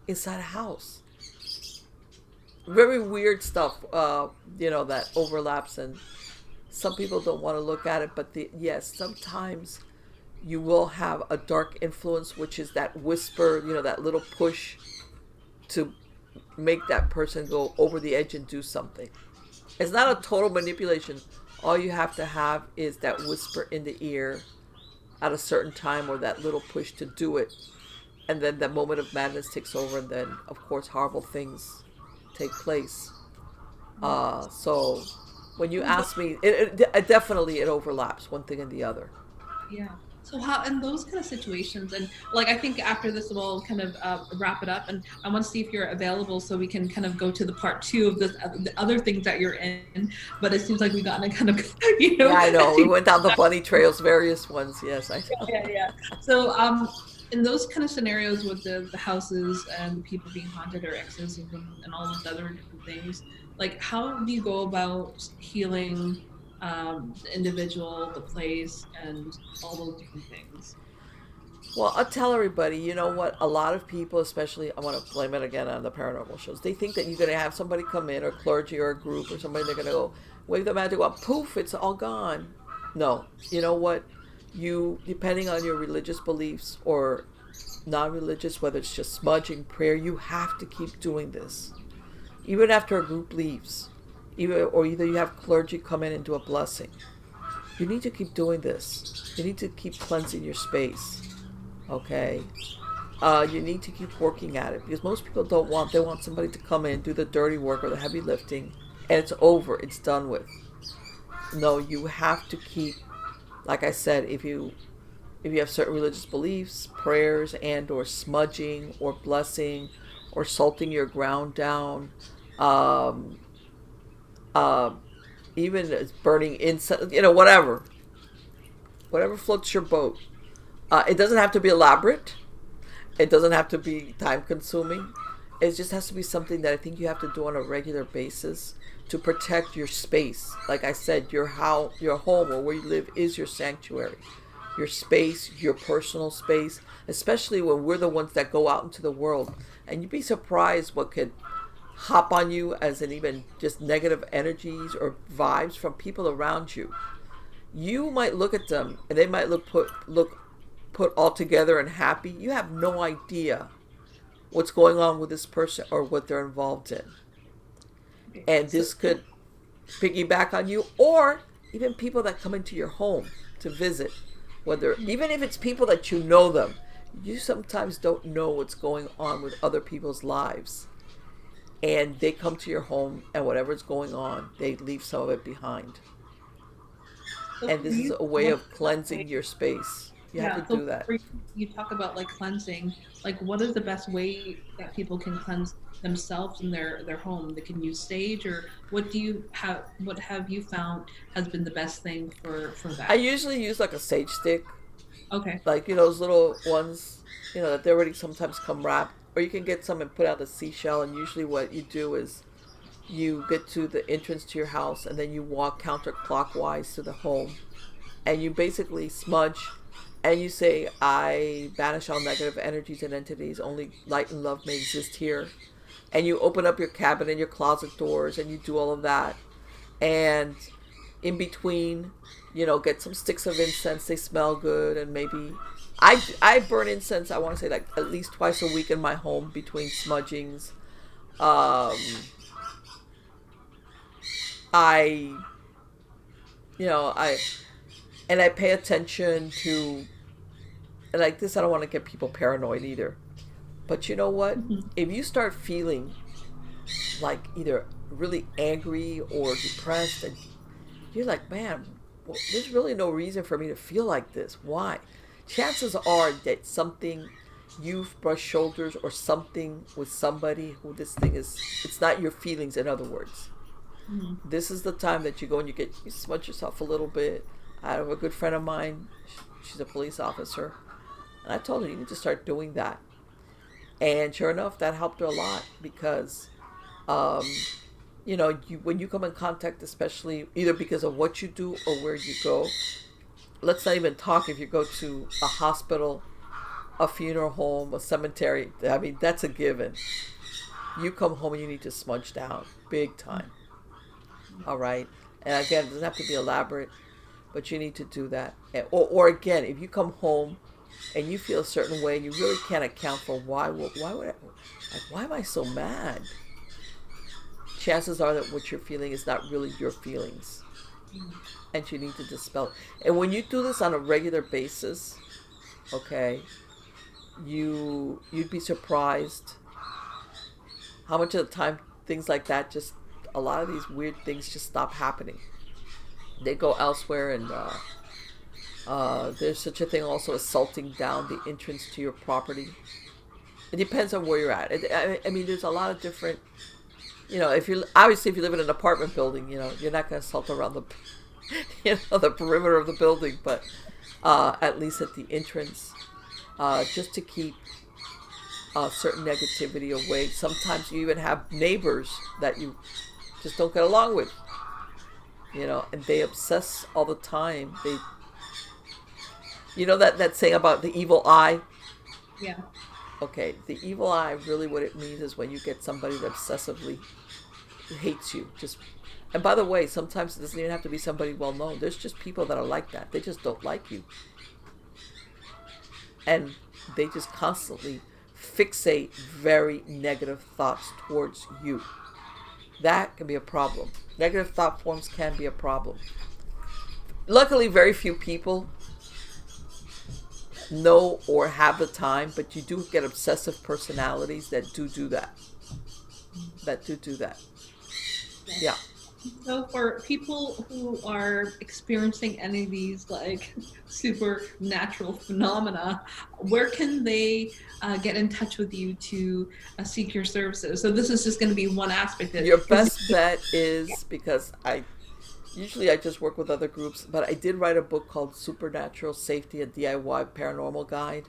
inside a house? Very weird stuff, that overlaps, and some people don't want to look at it, but yes, sometimes you will have a dark influence, which is that whisper, that little push to make that person go over the edge and do something. It's not a total manipulation. All you have to have is that whisper in the ear at a certain time, or that little push to do it. and then that moment of madness takes over, and then of course horrible things take place. So when you ask me, it definitely it overlaps one thing and the other. Yeah. So how in those kind of situations, and like I think after this we'll kind of wrap it up, and I want to see if you're available so we can kind of go to the part two of this, the other things that you're in. But it seems like we got in a kind of, Yeah, I know. We went down the bunny trails, various ones. Yes, I know. yeah. So in those kind of scenarios with the houses and the people being haunted or exorcism and all those other different things, like how do you go about healing the individual, the place, and all those different things? Well, I'll tell everybody, you know what? A lot of people, especially, I want to blame it again on the paranormal shows, they think that you're going to have somebody come in, or clergy, or a group, or somebody, they're going to go wave the magic wand, poof, it's all gone. No. You know what? You, depending on your religious beliefs or non religious, whether it's just smudging, prayer, you have to keep doing this. Even after a group leaves, or either you have clergy come in and do a blessing. You need to keep doing this. You need to keep cleansing your space. Okay? You need to keep working at it, because most people they want somebody to come in, do the dirty work or the heavy lifting, and it's over, it's done with. No, you have to keep, like I said, if you have certain religious beliefs, prayers and or smudging or blessing or salting your ground down, um, uh, even burning incense, whatever floats your boat. It doesn't have to be elaborate. It doesn't have to be time consuming. It just has to be something that I think you have to do on a regular basis to protect your space. Like I said, your home or where you live is your sanctuary. Your space, your personal space, especially when we're the ones that go out into the world. And you'd be surprised what could hop on you as an even just negative energies or vibes from people around you. You might look at them and they might look put all together and happy. You have no idea what's going on with this person or what they're involved in. Okay. And this could piggyback on you, or even people that come into your home to visit. Whether even if it's people that you know them, you sometimes don't know what's going on with other people's lives. And they come to your home, and whatever's going on, they leave some of it behind. So And for this is you, a way of cleansing your space. You have yeah. to So do that. for you, you talk about like cleansing. Like, what is the best way that people can cleanse themselves in their home? They can use sage, or what do you have? What have you found has been the best thing for I that? usually use like a sage stick, Okay. like those little ones, that they already sometimes come wrapped, or you can get some and put out a seashell. And usually, what you do is you get to the entrance to your house, and then you walk counterclockwise to the home, and you basically smudge, and you say, "I banish all negative energies and entities. Only light and love may exist here." And you open up your cabinet and your closet doors, and you do all of that. And in between, get some sticks of incense. They smell good, and maybe I burn incense. I want to say like at least twice a week in my home between smudgings. Um, I you know I and I pay attention to, and like this. I don't want to get people paranoid either. But you know what? Mhm. If you start feeling like either really angry or depressed, and you're like, man, well, there's really no reason for me to feel like this. Why? Chances are that something you've brushed shoulders or something with somebody who this thing is, it's not your feelings, in other words. Mhm. This is the time that you go and you smudge yourself a little bit. I have a good friend of mine, she's a police officer, and I told her, you need to start doing that. And sure enough, that helped her a lot, because um, when you come in contact, especially either because of what you do or where you go. Let's not even talk if you go to a hospital, a funeral home, a cemetery. I mean, that's a given. You come home and you need to smudge down big time. All right. And again, it doesn't have to be elaborate, but you need to do that. Or again, if you come home and you feel a certain way and you really can't account for why am I so mad? Chances are that what you're feeling is not really your feelings, and you need to dispel it. And when you do this on a regular basis, okay, you'd be surprised how much of the time things like that, just a lot of these weird things just stop happening. They go elsewhere, and there's such a thing also as salting down the entrance to your property. It depends on where you're at. I mean, there's a lot of different, if you obviously if you live in an apartment building, you're not going to salt around the, the perimeter of the building, but at least at the entrance, just to keep certain negativity away. Sometimes you even have neighbors that you just don't get along with, and they obsess all the time. That saying about the evil eye? Yeah. Okay, the evil eye, really what it means is when you get somebody that obsessively hates you. And by the way, sometimes it doesn't even have to be somebody well known. There's just people that are like that. They just don't like you. And they just constantly fixate very negative thoughts towards you. That can be a problem. Negative thought forms can be a problem. Luckily, very few people know or have the time, but you do get obsessive personalities that do that. Yeah. So for people who are experiencing any of these like supernatural phenomena, where can they get in touch with you to seek your services? So this is just going to be one aspect of it. Your best bet is, because usually I just work with other groups, but I did write a book called Supernatural Safety, a DIY Paranormal Guide.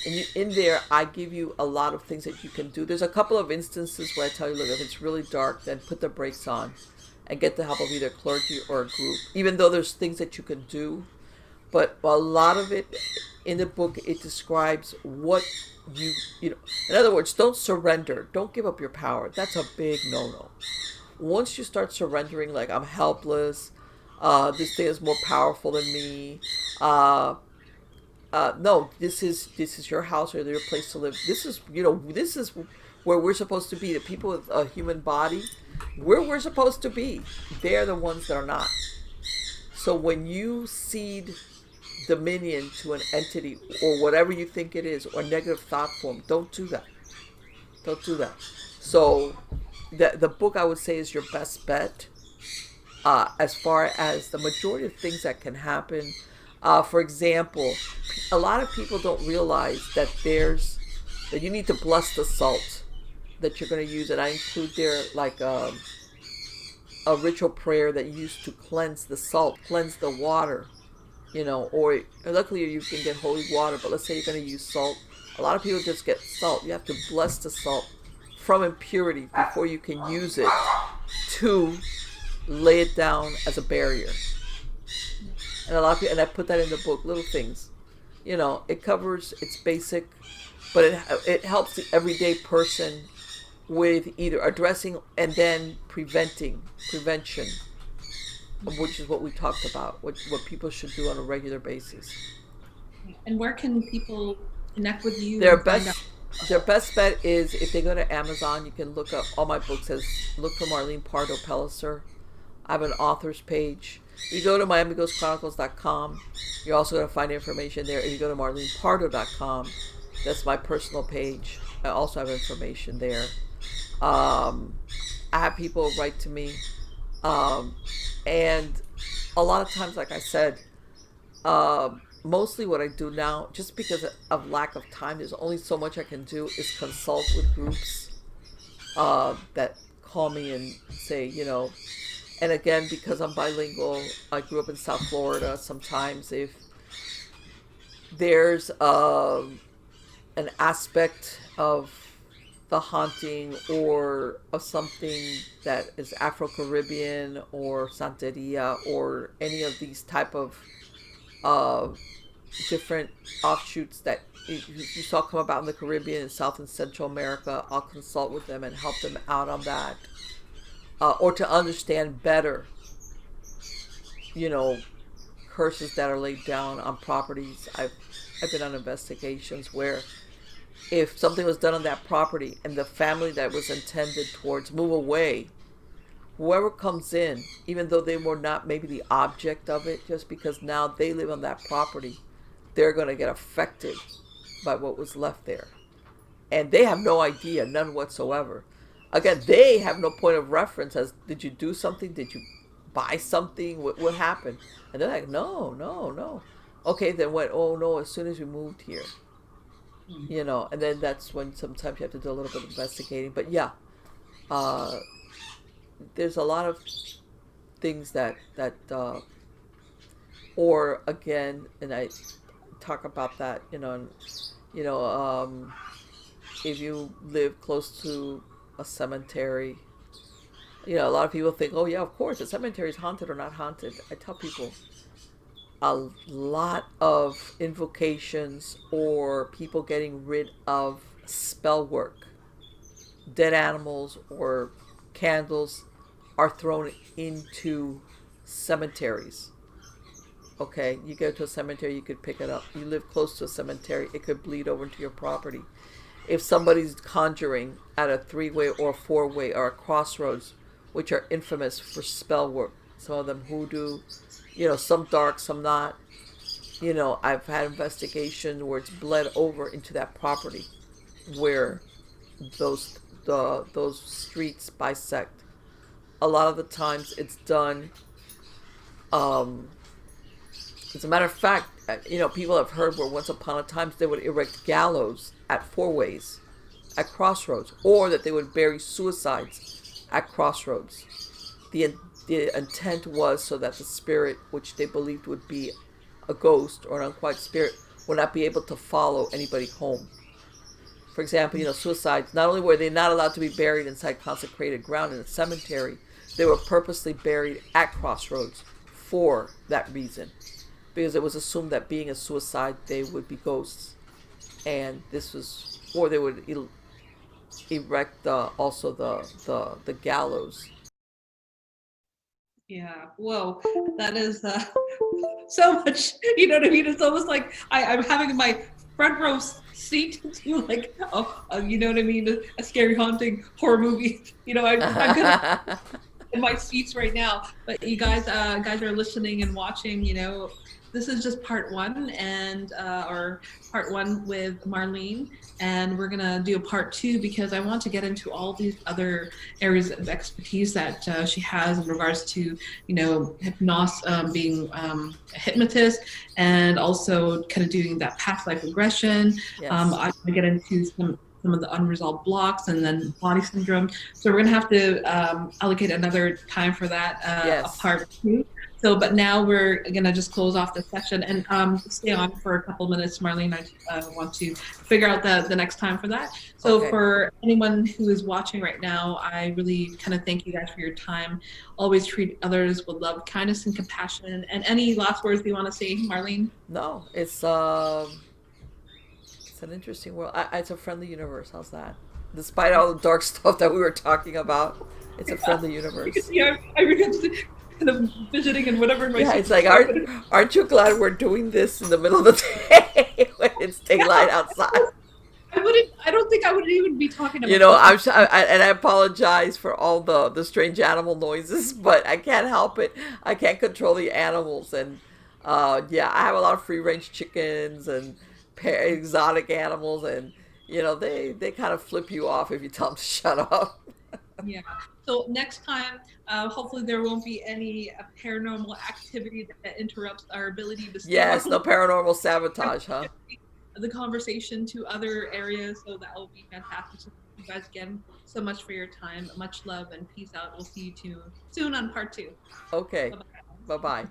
And in there, I give you a lot of things that you can do. There's a couple of instances where I tell you, look, if it's really dark, then put the brakes on and get the help of either clergy or a group, even though there's things that you can do. But a lot of it in the book, it describes what in other words, don't surrender. Don't give up your power. That's a big no-no. Once you start surrendering, like, I'm helpless, this thing is more powerful than me, no, this is your house or your place to live. This is where we're supposed to be. The people with a human body, where we're supposed to be, they're the ones that are not. So when you cede dominion to an entity or whatever you think it is, or negative thought form, don't do that. So the book, I would say, is your best bet as far as the majority of things that can happen. For example, a lot of people don't realize that that you need to bless the salt that you're going to use. And I include there like a ritual prayer that you use to cleanse the salt, cleanse the water, or luckily you can get holy water, but let's say you're going to use salt. A lot of people just get salt. You have to bless the salt from impurity before you can use it to lay it down as a barrier. And a lot of people, and I put that in the book, little things. It covers, it's basic, but it helps the everyday person with either addressing and then prevention, which is what we talked about, what people should do on a regular basis. And where can people connect with you? Their best bet is if they go to Amazon. You can look up all my books. Look for Marlene Pardo Pellicer. I have an author's page. You go to MiamiGhostChronicles.com. You're also going to find information there. If you go to MarlenePardo.com, that's my personal page. I also have information there. I have people write to me, and a lot of times, like I said, mostly what I do now, just because of lack of time, there's only so much I can do, is consult with groups that call me and say, and again, because I'm bilingual, I grew up in South Florida. Sometimes if there's an aspect of the haunting or of something that is Afro-Caribbean or Santeria or any of these type of different offshoots that you saw come about in the Caribbean and South and Central America, I'll consult with them and help them out on that. Or to understand better, curses that are laid down on properties. I've been on investigations where if something was done on that property and the family that was intended towards move away, whoever comes in, even though they were not maybe the object of it, just because now they live on that property, they're going to get affected by what was left there. And they have no idea, none whatsoever. Again, they have no point of reference as did you do something? Did you buy something? What happened? And they're like, no, no, no. Okay, then what? Oh no, as soon as we moved here, and then that's when sometimes you have to do a little bit of investigating. But yeah, uh, there's a lot of things or again, and I talk about that, and, you know, um, if you live close to a cemetery, a lot of people think, oh yeah, of course, the cemetery is haunted or not haunted. I tell people a lot of invocations or people getting rid of spell work, dead animals or candles are thrown into cemeteries. Okay, you go to a cemetery, you could pick it up. You live close to a cemetery, it could bleed over into your property. If somebody's conjuring at a three-way or four-way or a crossroads, which are infamous for spell work, some of them hoodoo, some dark, some not. I've had investigations where it's bled over into that property where those streets bisect. A lot of the times it's done. Um, as a matter of fact, people have heard where once upon a time they would erect gallows at four ways, at crossroads, or that they would bury suicides at crossroads. The the intent was so that the spirit, which they believed would be a ghost or an unquiet spirit, would not be able to follow anybody home. For example, suicides, not only were they not allowed to be buried inside consecrated ground in a cemetery, they were purposely buried at crossroads for that reason. Because it was assumed that being a suicide, they would be ghosts. And this was, or they would erect also the gallows. Yeah. Whoa. That is so much. You know what I mean? It's almost like I'm having my front row seat to like, you know what I mean? A scary, haunting horror movie. I'm gonna in my seats right now. But you guys are listening and watching. This is just part one, or part one with Marlene, and we're gonna do a part two because I want to get into all these other areas of expertise that she has in regards to, hypnosis, being a hypnotist, and also kind of doing that past life regression. Yes. I'm gonna get into some of the unresolved blocks and then body syndrome. So we're gonna have to allocate another time for that, Yes. a part two. So, but now we're gonna just close off the session and stay on for a couple minutes, Marlene. I want to figure out the next time for that. So Okay. for anyone who is watching right now, I really kind of thank you guys for your time. Always treat others with love, kindness, and compassion. And any last words you want to say, Marlene? No, it's an interesting world. It's a friendly universe. How's that? Despite all the dark stuff that we were talking about, it's a friendly universe. Yeah, I really kind of fidgeting and whatever in my Yeah, it's like, aren't you glad we're doing this in the middle of the day when it's daylight outside? I don't think I would even be talking about and I apologize for all the strange animal noises, but I can't help it. I can't control the animals, and yeah, I have a lot of free range chickens and exotic animals, and they kind of flip you off if you tell them to shut up. Yeah. So next time, hopefully there won't be any paranormal activity that interrupts our ability to stay Yes, no paranormal sabotage, huh? The conversation to other areas. So that will be fantastic. So thank you guys again so much for your time. Much love and peace out. We'll see you soon on part two. Okay. Bye-bye. Bye-bye.